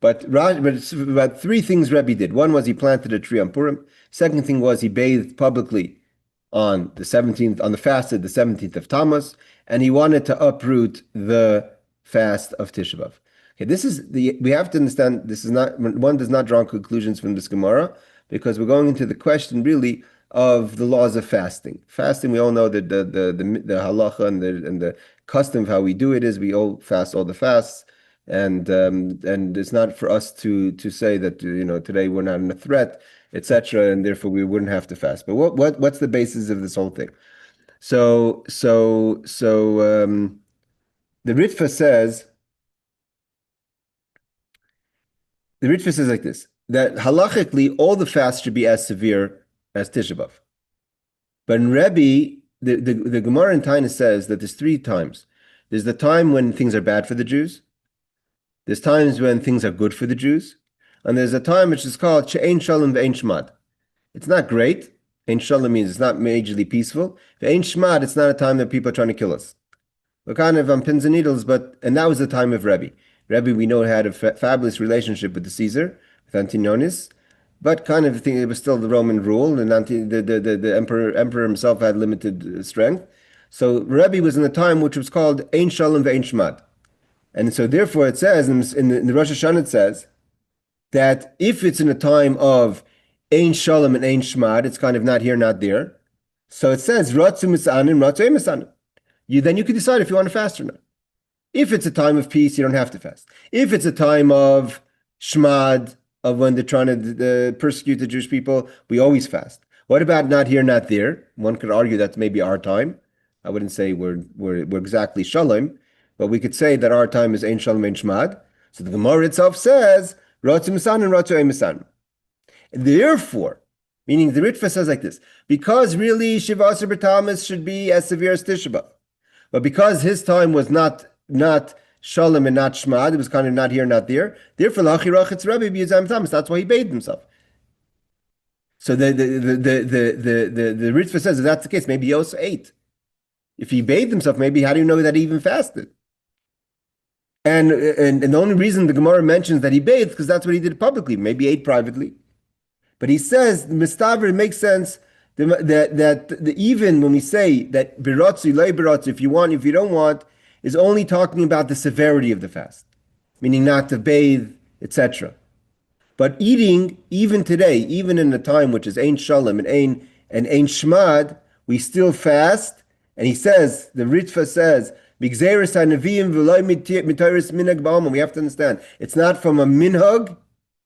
But about 3 things Rebbe did. One was he planted a tree on Purim. Second thing was he bathed publicly on the 17th, on the fast of the 17th of Tammuz, and he wanted to uproot the fast of Tisha B'Av. Okay, we have to understand, this is not, one does not draw conclusions from this Gemara, because we're going into the question really of the laws of fasting. Fasting, we all know that the halacha and the custom of how we do it is we all fast all the fasts, and it's not for us to say that today we're not in a threat, etc., and therefore we wouldn't have to fast. But what's the basis of this whole thing? So the Ritva says like this, that halachically all the fasts should be as severe as Tisha B'Av. But in Rebbe, the Gemara in Taina says that there's 3 times. There's the time when things are bad for the Jews. There's times when things are good for the Jews. And there's a time which is called She'ein Shalom Ve'ein Shmad. It's not great. Ein Shalom means it's not majorly peaceful. Ve'ein Shmad, it's not a time that people are trying to kill us. We're kind of on pins and needles, and that was the time of Rebbe. Rebbe, we know, had a fabulous relationship with the Caesar, with Antinous, but kind of it was still the Roman rule, and the emperor himself had limited strength. So Rebbe was in a time which was called Ein Shalom Ve'ein Shmad. And so therefore it says, in the Rosh Hashanah it says, that if it's in a time of Ein Shalom and Ein Shmad, it's kind of not here, not there. So it says, Ratzu Misanim, Ratzu Misanim. Then you can decide if you want to fast or not. If it's a time of peace, you don't have to fast. If it's a time of Shmad, of when they're trying to persecute the Jewish people, we always fast. What about not here, not there? One could argue that's maybe our time. I wouldn't say we're exactly Shalom, but we could say that our time is Ein Shalom, Ein Shmad. So the Gemara itself says, Ratzu Misan and Ratzu Misan. Therefore, meaning the Ritva says like this, because really Shiva Asar B'Tammuz should be as severe as Tisha B'Av, but because his time was not Shalom and not Shmad, it was kind of not here, not there. Therefore, Lachirach Rabbi B'Yizam Tammuz. That's why he bathed himself. So the Ritva says if that's the case, maybe he also ate. If he bathed himself, maybe how do you know that he even fasted? And the only reason the Gemara mentions that he bathed because that's what he did publicly. Maybe he ate privately, but he says Mistaver, it makes sense that even when we say that biratzu lei biratzu, if you want, if you don't want, is only talking about the severity of the fast, meaning not to bathe, etc. But eating, even today, even in a time which is Ein Shalom and Ein Shmad, we still fast. And he says, the Ritva says, we have to understand, it's not from a minhag,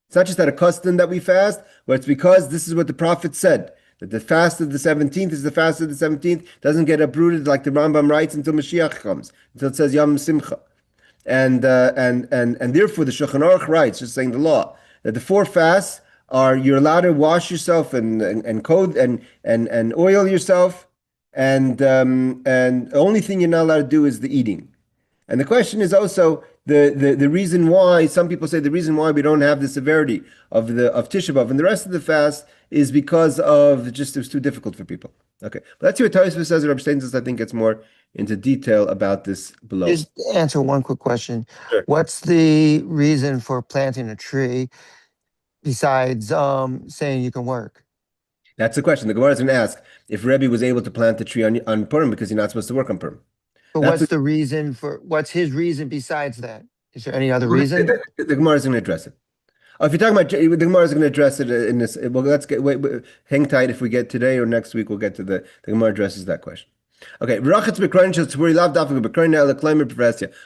it's not just out of custom that we fast, but it's because this is what the Prophet said, that the fast of the 17th is the fast of the 17th, doesn't get uprooted like the Rambam writes until Mashiach comes, until it says Yom Simcha. And therefore the Shulchan Aruch writes, just saying the law, that the 4 fasts are, you're allowed to wash yourself and oil yourself, and the only thing you're not allowed to do is the eating. And the question is also the reason why some people say the reason why we don't have the severity of Tisha B'Av and the rest of the fast is because of just it was too difficult for people. Okay, but let's see what Tosfos says. Rabbi Stein says I think it's more into detail about this below. Just answer one quick question. Sure. What's the reason for planting a tree besides saying you can work? That's the question. The Gemara is going to ask if Rebbe was able to plant the tree on Purim because he's not supposed to work on Purim. But what's his reason besides that? Is there any other reason? The Gemara is going to address it. If you're talking about the Gemara is going to address it in this. Well, hang tight. If we get today or next week, we'll get to the Gemara addresses that question. Okay,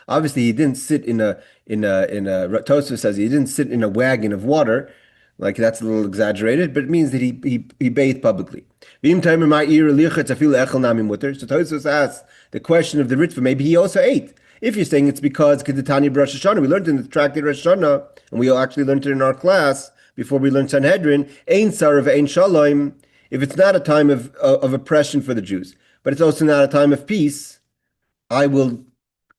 obviously he didn't sit in a Tosfos says he didn't sit in a wagon of water. Like that's a little exaggerated, but it means that he bathed publicly. So Tosfos asks the question of the Ritva, maybe he also ate. If you're saying it's because Kedetani Rosh Hashanah, we learned in the tractate Rosh Hashanah, and we actually learned it in our class before we learned Sanhedrin, Ein Sarav Ein Shalom, if it's not a time of oppression for the Jews, but it's also not a time of peace, I will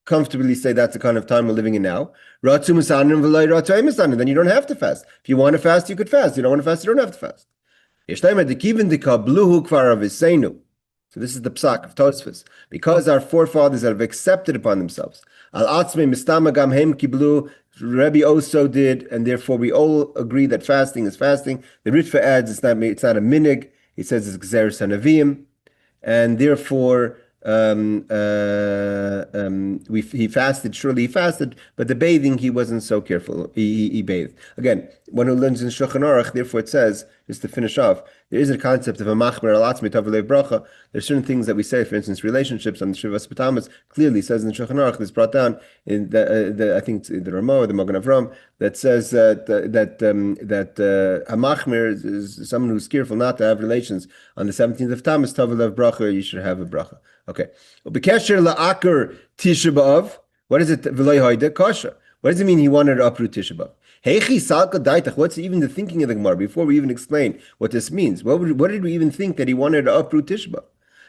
comfortably say that's the kind of time we're living in now. Then you don't have to fast. If you want to fast, you could fast. If you don't want to fast, you don't have to fast. So this is the psak of Tosfos. Because our forefathers have accepted upon themselves. Rebbe also did, and therefore we all agree that fasting is fasting. The Ritva adds it's not a minig. He says it's gzeres hanavim, and therefore he fasted. Surely he fasted, but the bathing he wasn't so careful. He bathed. Again, one who learns in Shulchan Aruch, therefore it says, just to finish off, there is a concept of a machmer alatzmi tavlei bracha. There's certain things that we say, for instance, relationships on the Shivas Patamas clearly says in Shulchan Aruch, that's brought down in I think it's the Ramah or the Magen Avram, that says that a machmer is someone who's careful not to have relations on the 17th of Tammuz, tavlei bracha, you should have a bracha. Okay. B'kesher la'akar Tisha B'Av. What is it? V'loy hoide kasha. What does it mean he wanted to uproot Tisha B'Av? Heichi salka daitach. What's even the thinking of the Gemara before we even explain what this means? What did we even think that he wanted to uproot Tisha B'Av?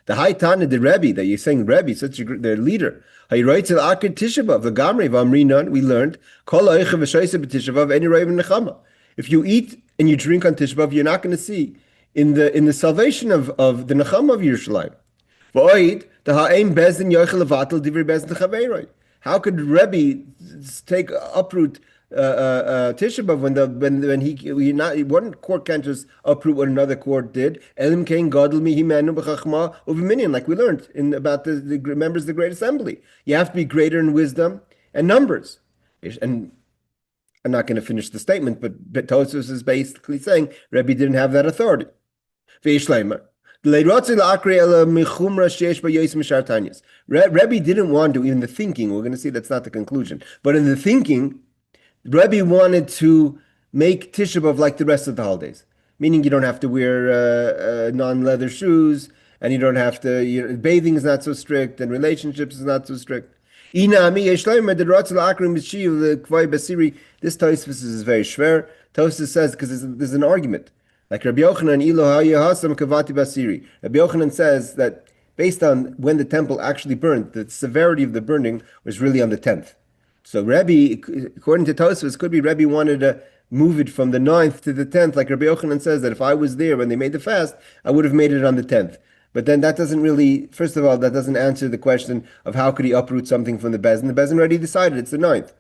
The high Tana, the Rebbe, that you're saying Rebbe, such a the leader. He writes akar Tisha B'Av. The Gamrei v'amrinan. We learned kol ha'oicha v'shoyse b'Tisha B'Av any rayv nechama. If you eat and you drink on Tisha B'Av, you're not going to see in the salvation of the nechama of Yerushalayim. How could Rebbe take uproot Tisha B'Av when one court can't just uproot what another court did? Like we learned about the members of the Great Assembly. You have to be greater in wisdom and numbers. And I'm not going to finish the statement, but Tosfos is basically saying Rebbe didn't have that authority. Rebbe didn't want to, even the thinking, we're going to see that's not the conclusion, but in the thinking, Rebbe wanted to make Tisha B'Av like the rest of the holidays, meaning you don't have to wear non-leather shoes, and you don't have to, bathing is not so strict, and relationships is not so strict. This Tosfos is very schwer. Tosfos says, because there's an argument. Like Rabbi Yochanan, Rabbi Yochanan says that based on when the temple actually burned, the severity of the burning was really on the 10th. So Rabbi, according to Tosfos, could be Rabbi wanted to move it from the 9th to the 10th, like Rabbi Yochanan says that if I was there when they made the fast, I would have made it on the 10th. But then that doesn't really, first of all, that doesn't answer the question of how could he uproot something from the Bezin. The Bezin already decided it's the 9th.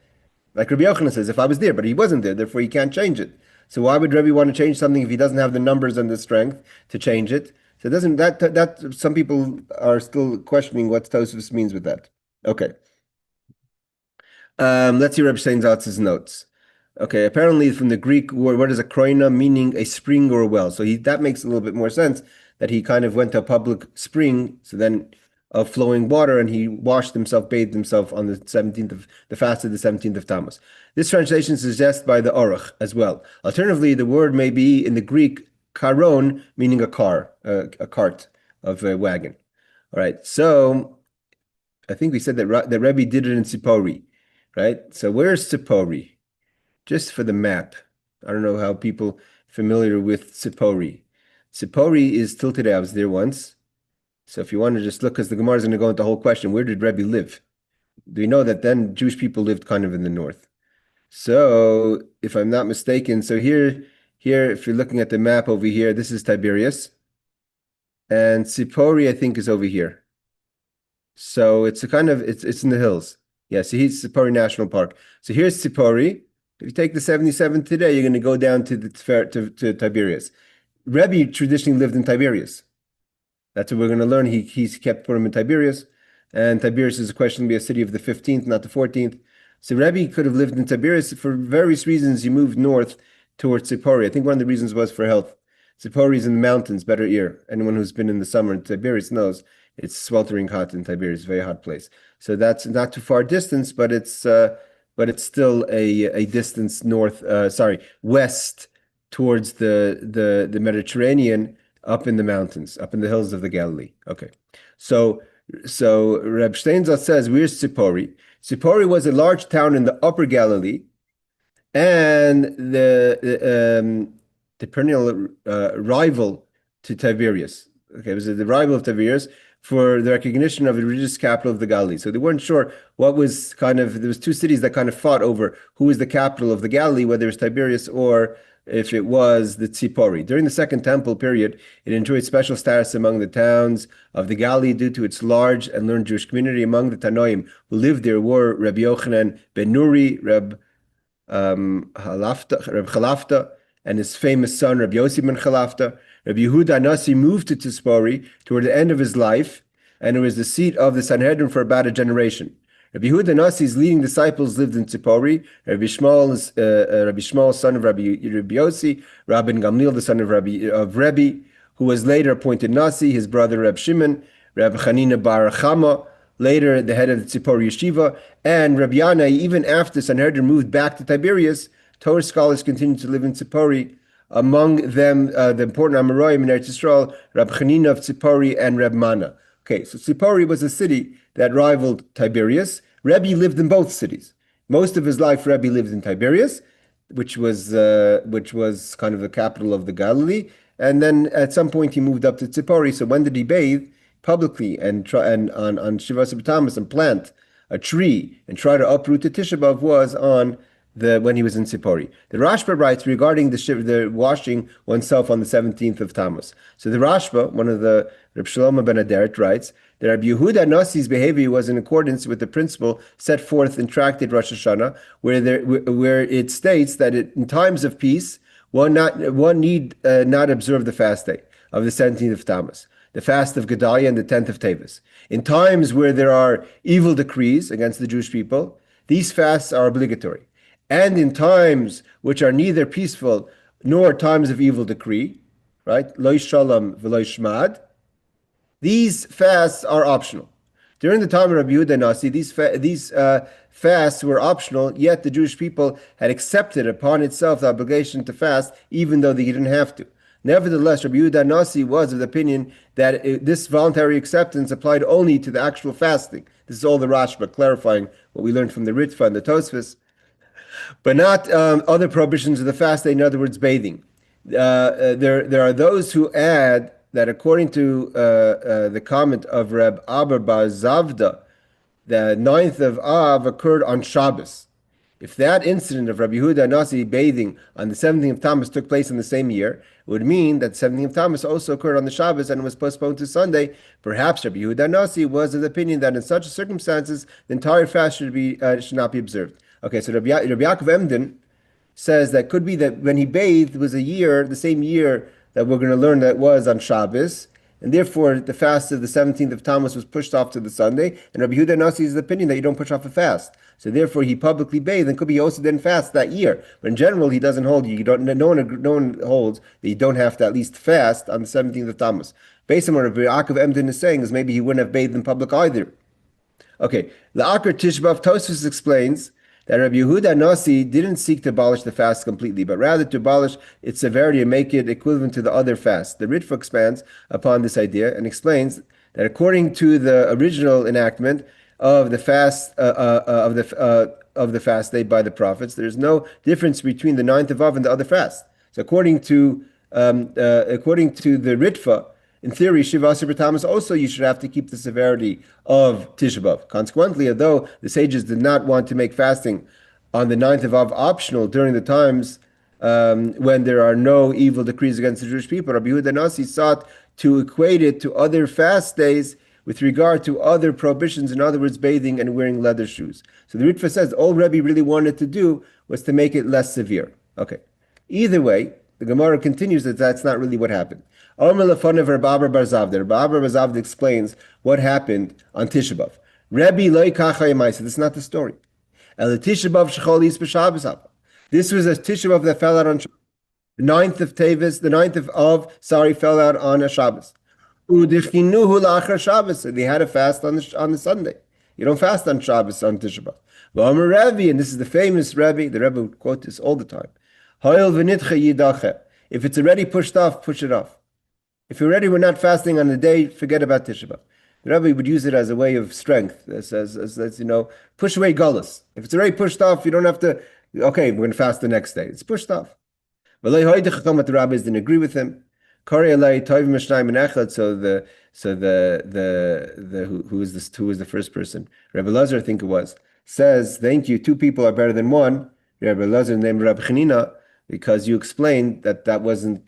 Like Rabbi Yochanan says, if I was there, but he wasn't there, therefore he can't change it. So why would Rebbe want to change something if he doesn't have the numbers and the strength to change it? So it doesn't that some people are still questioning what Tosfos means with that. Okay. Let's see Reb Steinsaltz's notes. Okay, apparently from the Greek word, what is a kroina, meaning a spring or a well. So that makes a little bit more sense that he kind of went to a public spring, so then of flowing water, and he washed himself, bathed himself on the 17th of the fast of the 17th of Tammuz. This translation is suggested by the Aruch as well. Alternatively, the word may be in the Greek karon, meaning a car, a cart of a wagon. All right, so I think we said that Rebbe did it in Tzipori, right? So where's Tzipori? Just for the map. I don't know how people familiar with Tzipori. Tzipori is till today. I was there once. So if you want to just look, because the Gemara is going to go into the whole question, where did Rebbe live? Do we know that then Jewish people lived kind of in the north? So if I'm not mistaken, so here, if you're looking at the map over here, this is Tiberias. And Tzipori, I think, is over here. So it's it's in the hills. Yeah, so here's Tzipori National Park. So here's Tzipori. If you take the 77 today, you're going to go down to to Tiberias. Rebbe traditionally lived in Tiberias. That's what we're going to learn. He's kept Purim in Tiberias, and Tiberias is a question to be a city of the 15th, not the 14th. So Rebbe could have lived in Tiberias for various reasons. He moved north towards Tzipori. I think one of the reasons was for health. Tzipori is in the mountains, better ear. Anyone who's been in the summer in Tiberias knows it's sweltering hot in Tiberias, very hot place. So that's not too far distance, but it's still a distance west towards the Mediterranean, up in the mountains, up in the hills of the Galilee. Okay, so Reb Steinsaltz says, where's Tzipori? Tzipori was a large town in the Upper Galilee, and the perennial rival to Tiberias. Okay, it was the rival of Tiberias for the recognition of the religious capital of the Galilee. So they weren't sure what was there was two cities that kind of fought over who was the capital of the Galilee, whether it was Tiberias or if it was the Tzipori. During the Second Temple period, it enjoyed special status among the towns of the Galilee due to its large and learned Jewish community. Among the Tanoim who lived there were Rabbi Yochanan ben Nuri, Reb Chalafta, and his famous son, Rabbi Yossi ben Chalafta. Rabbi Yehudah HaNasi moved to Tzipori toward the end of his life, and it was the seat of the Sanhedrin for about a generation. Rabbi Yehudah HaNasi's leading disciples lived in Tzipori. Rabbi Shmuel, son of Rabbi Yossi, Rabbi Gamliel, the son of Rebbe, who was later appointed Nasi, his brother Reb Shimon, Rabbi Chanina bar Chama, later the head of the Tzipori Yeshiva, and Rabbi Yanai. Even after Sanhedrin moved back to Tiberias, Torah scholars continued to live in Tzipori. Among them, the important Amoraim in Eretz Yisrael, Rabbi Chanina of Tzipori and Reb Mana. Okay, so Tzipori was a city that rivaled Tiberias. Rebbe lived in both cities. Most of his life, Rebbe lived in Tiberias, which was kind of the capital of the Galilee. And then at some point he moved up to Tzipori. So when did he bathe publicly and on Shivas B'Tamas and plant a tree and try to uproot the Tisha B'Av was on when he was in Tzipori. The Rashba writes regarding the washing oneself on the 17th of Tammuz. So the Rashba, one of the Reb Shlomo ben Aderet, writes that Rabbi Yehudah HaNasi's behavior was in accordance with the principle set forth in Tractate Rosh Hashanah, where it states that in times of peace, one need not observe the fast day of the 17th of Tammuz, the fast of Gedaliah and the 10th of Teves. In times where there are evil decrees against the Jewish people, these fasts are obligatory. And in times which are neither peaceful nor times of evil decree, right? Lo shalom v'lo shmad, these fasts are optional. During the time of Rabbi Yehudah HaNasi, these fasts were optional, yet the Jewish people had accepted upon itself the obligation to fast, even though they didn't have to. Nevertheless, Rabbi Yehudah HaNasi was of the opinion that this voluntary acceptance applied only to the actual fasting. This is all the Rashba clarifying what we learned from the Ritva and the Tosfos, but not other prohibitions of the fast day, in other words, bathing. There are those who add that according to the comment of Reb Abba bar Zavda, the 9th of Av occurred on Shabbos. If that incident of Rabbi Yehudah HaNasi bathing on the 17th of Tammuz took place in the same year, it would mean that the 17th of Tammuz also occurred on the Shabbos and was postponed to Sunday. Perhaps Rabbi Yehudah HaNasi was of the opinion that in such circumstances, the entire fast should not be observed. Okay, so Rabbi Yaakov Emden says that could be that when he bathed was the same year that we're going to learn that was on Shabbos, and therefore the fast of the 17th of Tammuz was pushed off to the Sunday, and Rabbi Yehudah HaNasi is the opinion that you don't push off a fast. So therefore he publicly bathed, and could be he also didn't fast that year. But in general, he doesn't hold you. No one holds that you don't have to at least fast on the 17th of Tammuz. Based on what Rabbi Yaakov Emden is saying, is maybe he wouldn't have bathed in public either. Okay, La'akar Tisha B'Av, Tosfos explains that Rabbi Yehudah HaNasi didn't seek to abolish the fast completely, but rather to abolish its severity and make it equivalent to the other fasts. The Ritva expands upon this idea and explains that according to the original enactment of the fast of the fast day by the prophets, there's no difference between the 9th of Av and the other fast. So according to the Ritva, in theory, Shiva Asher B'Tammuz also you should have to keep the severity of Tisha B'Av. Consequently, although the sages did not want to make fasting on the 9th of Av optional during the times when there are no evil decrees against the Jewish people, Rabbi Yehudah HaNasi sought to equate it to other fast days with regard to other prohibitions, in other words, bathing and wearing leather shoes. So the Ritva says all Rebbe really wanted to do was to make it less severe. Okay. Either way, the Gemara continues that that's not really what happened. Rabbi Abba bar Zavda explains what happened on Tisha B'Av. Rebbe loy kacha yemaisa. This is not the story. El Tisha B'Av shechol yis b'Shabbos haba. This was a Tisha B'Av that fell out on the 9th of Teves. The 9th of Av, fell out on a Shabbos. U'difkinuhu la'achar Shabbos. They had a fast on the Sunday. You don't fast on Shabbos on Tisha B'Av. V'amar Rebbe, and this is the famous Rebbe. The Rebbe would quote this all the time. Hoyel v'nitcha yidache. If it's already pushed off, push it off. If you already were not fasting on the day, forget about Tisha B'Av. The Rabbi would use it as a way of strength, as push away gullus. If it's already pushed off, you don't have to, okay, we're going to fast the next day. It's pushed off. But the rabbis didn't agree with him. So who is the first person? Rabbi Lazar, I think it was, says, thank you, 2 people are better than 1. Rabbi Lazar named Rabbi Chanina, because you explained that it wasn't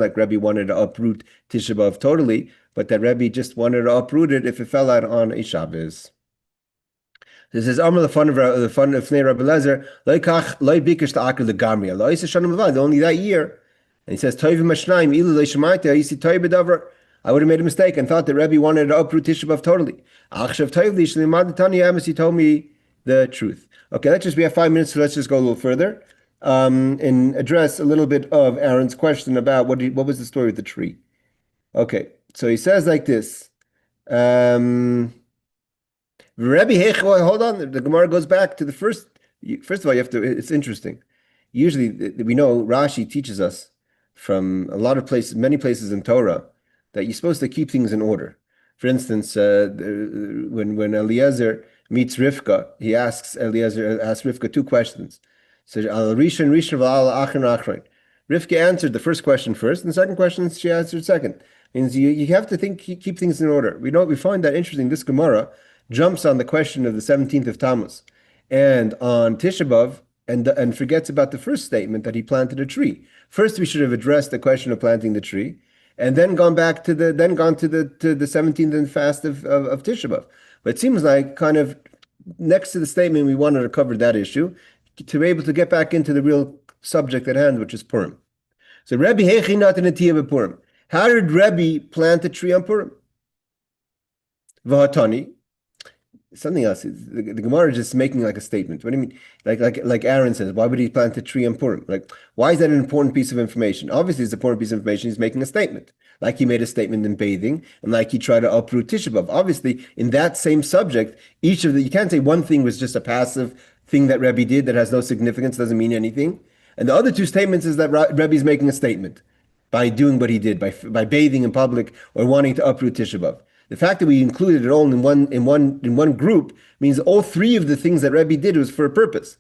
like Rebbe wanted to uproot Tisha B'Av totally, but that Rebbe just wanted to uproot it if it fell out on a Shabbos. This is Amar the fun of Rabbi Lezer, only that year. And he says, I would have made a mistake and thought that Rebbe wanted to uproot Tisha B'Av totally. He told me the truth. Okay, we have 5 minutes, so let's just go a little further and address a little bit of Aaron's question about what was the story with the tree. Okay, so he says like this. Rebbe, hold on. The Gemara goes back to the first. First of all, you have to. It's interesting. Usually, we know Rashi teaches us from a lot of places, many places in Torah, that you're supposed to keep things in order. For instance, when Eliezer meets Rivka, he asks Rivka 2 questions. So Rivka answered the first question first, and the second question she answered second. Means you have to keep things in order. We find that interesting. This Gemara jumps on the question of the 17th of Tammuz and on Tisha B'Av and forgets about the first statement that he planted a tree. First, we should have addressed the question of planting the tree, and then gone to the 17th and fast of Tisha B'Av. But it seems like kind of next to the statement we wanted to cover that issue to be able to get back into the real subject at hand, which is Purim. So Rebbe Hechinat in Purim. How did Rebbe plant a tree on Purim? V'hatani. Something else. The Gemara is just making like a statement. What do you mean? Like Aaron says, why would he plant a tree on Purim? Like, why is that an important piece of information? Obviously, it's an important piece of information. He's making a statement. Like he made a statement in bathing, and like he tried to uproot Tisha B'Av. Obviously, in that same subject, you can't say one thing was just a passive thing that Rebbe did that has no significance, doesn't mean anything. And the other 2 statements is that Rebbe is making a statement by doing what he did, by bathing in public or wanting to uproot Tisha B'Av. The fact that we included it all in one group means all 3 of the things that Rebbe did was for a purpose.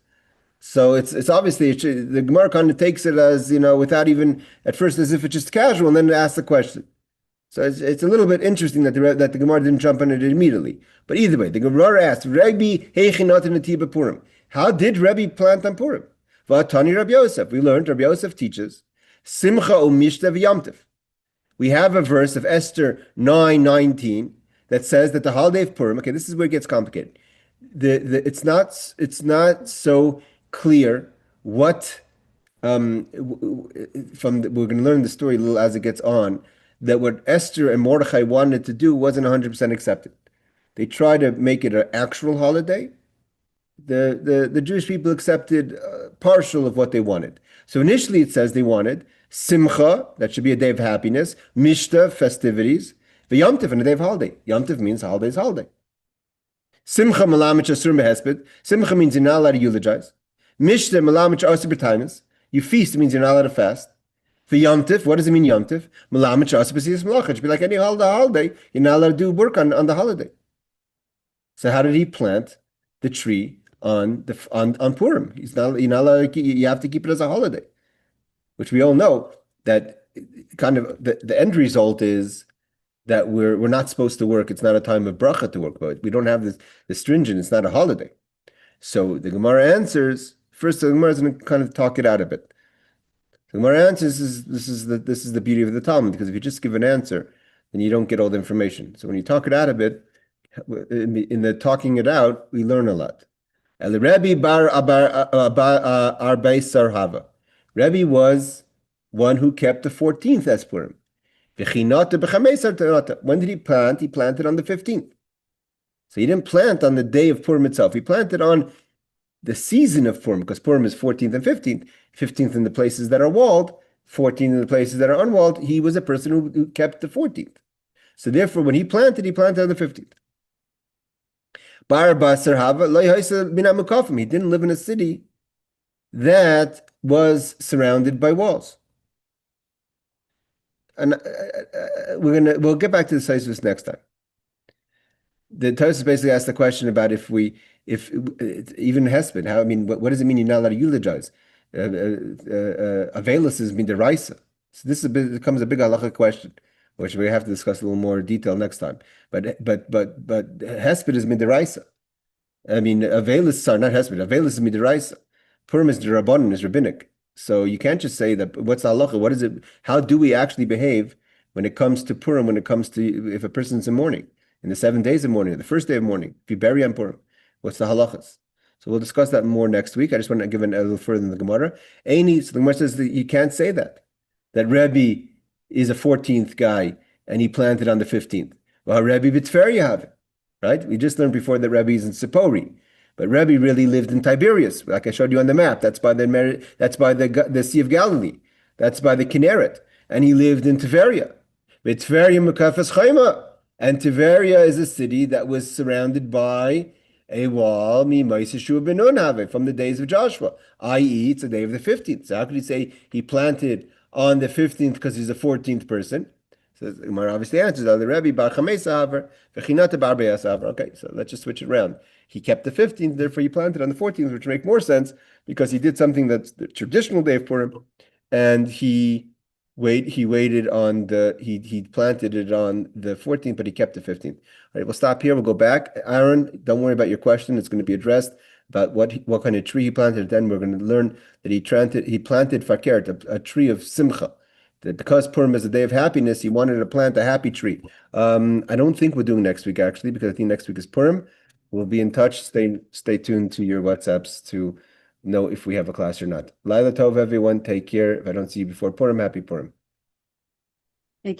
So it's obviously the Gemara kind of takes it as without even at first as if it's just casual, and then asks the question. So it's a little bit interesting that the Gemara didn't jump on it immediately. But either way, the Gemara asked, Rebbe heichinot in Purim. How did Rebbe plant on Purim? V'atani Rabbi Yosef. We learned Rabbi Yosef teaches Simcha u'mishta v'yamtiv. We have a verse of Esther 9:19 that says that the holiday of Purim. Okay, this is where it gets complicated. It's not so clear what we're going to learn the story a little as it gets on, that what Esther and Mordechai wanted to do wasn't 100% accepted. They tried to make it an actual holiday. The Jewish people accepted partial of what they wanted. So initially it says they wanted Simcha, that should be a day of happiness, Mishta, festivities, V'yamtiv, and a day of holiday. Yamtiv means holiday is holiday. Simcha malamich asur mehesped. Simcha means you're not allowed to eulogize. Mishta malamich asur b'tainis. You feast, it means you're not allowed to fast. V'yamtiv, what does it mean yamtiv? Malamich asur b'siyas malacha. It should be like any holiday, you're not allowed to do work on the holiday. So how did he plant the tree on Purim? You're not allowed you have to keep it as a holiday, which we all know that kind of the end result is that we're not supposed to work. It's not a time of bracha to work, but we don't have the stringent. It's not a holiday. So the Gemara answers first. The Gemara is going to kind of talk it out a bit. The Gemara answers this is the beauty of the Talmud, because if you just give an answer, then you don't get all the information. So when you talk it out a bit, in the talking it out, we learn a lot. Rebbe bar Arbei Sarhava. Rebbe was one who kept the 14th as Purim. When did he plant? He planted on the 15th. So he didn't plant on the day of Purim itself. He planted on the season of Purim, because Purim is 14th and 15th. 15th in the places that are walled, 14th in the places that are unwalled. He was a person who kept the 14th. So therefore, when he planted on the 15th. He didn't live in a city that was surrounded by walls. And we'll get back to the Tosfos next time. The Tosfos basically asked the question about if even hesped, what does it mean you're not allowed to eulogize? Avelis is midiraisa. So this becomes a big halachic question, which we have to discuss a little more detail next time. But hesped is midiraisa. Avelis are not hesped. Avelis is midiraisa. Purim is derabbanan, is rabbinic. So you can't just say that. What's the halacha? What is it? How do we actually behave when it comes to Purim? When it comes to if a person's in mourning, in the 7 days of mourning, the first day of mourning, if you bury on Purim, what's the halachas? So we'll discuss that more next week. I just want to give it a little further in the Gemara. So the Gemara says that you can't say that Rebbe is a 14th guy and he planted on the 15th. Well, Rebbe B'Tveria have it, right? We just learned before that Rebbe is in Sipori, but Rebbe really lived in Tiberias, like I showed you on the map. That's by the Sea of Galilee. That's by the Kinneret, and he lived in Tveria. B'Tveria Mekafes Chayma, and Tveria is a city that was surrounded by a wall from the days of Joshua, i.e., it's the day of the 15th. So how could he say he planted on the 15th because he's the 14th person? So the Gemara obviously answers, the Rebbe bar Chamesaver, Vechinata bar Beyasaver. Okay, so let's just switch it around. He kept the 15th, therefore he planted on the 14th, which makes more sense because he did something that's the traditional day for him, and he planted it on the 14th, but he kept the 15th. All right, we'll stop here. We'll go back. Aaron, don't worry about your question. It's going to be addressed about what kind of tree he planted. Then we're going to learn that he planted fakert, a tree of Simcha. That because Purim is a day of happiness, he wanted to plant a happy tree. I don't think we're doing next week, actually, because I think next week is Purim. We'll be in touch. Stay tuned to your WhatsApps to know if we have a class or not. Laila Tov, everyone. Take care. If I don't see you before Purim, happy Purim.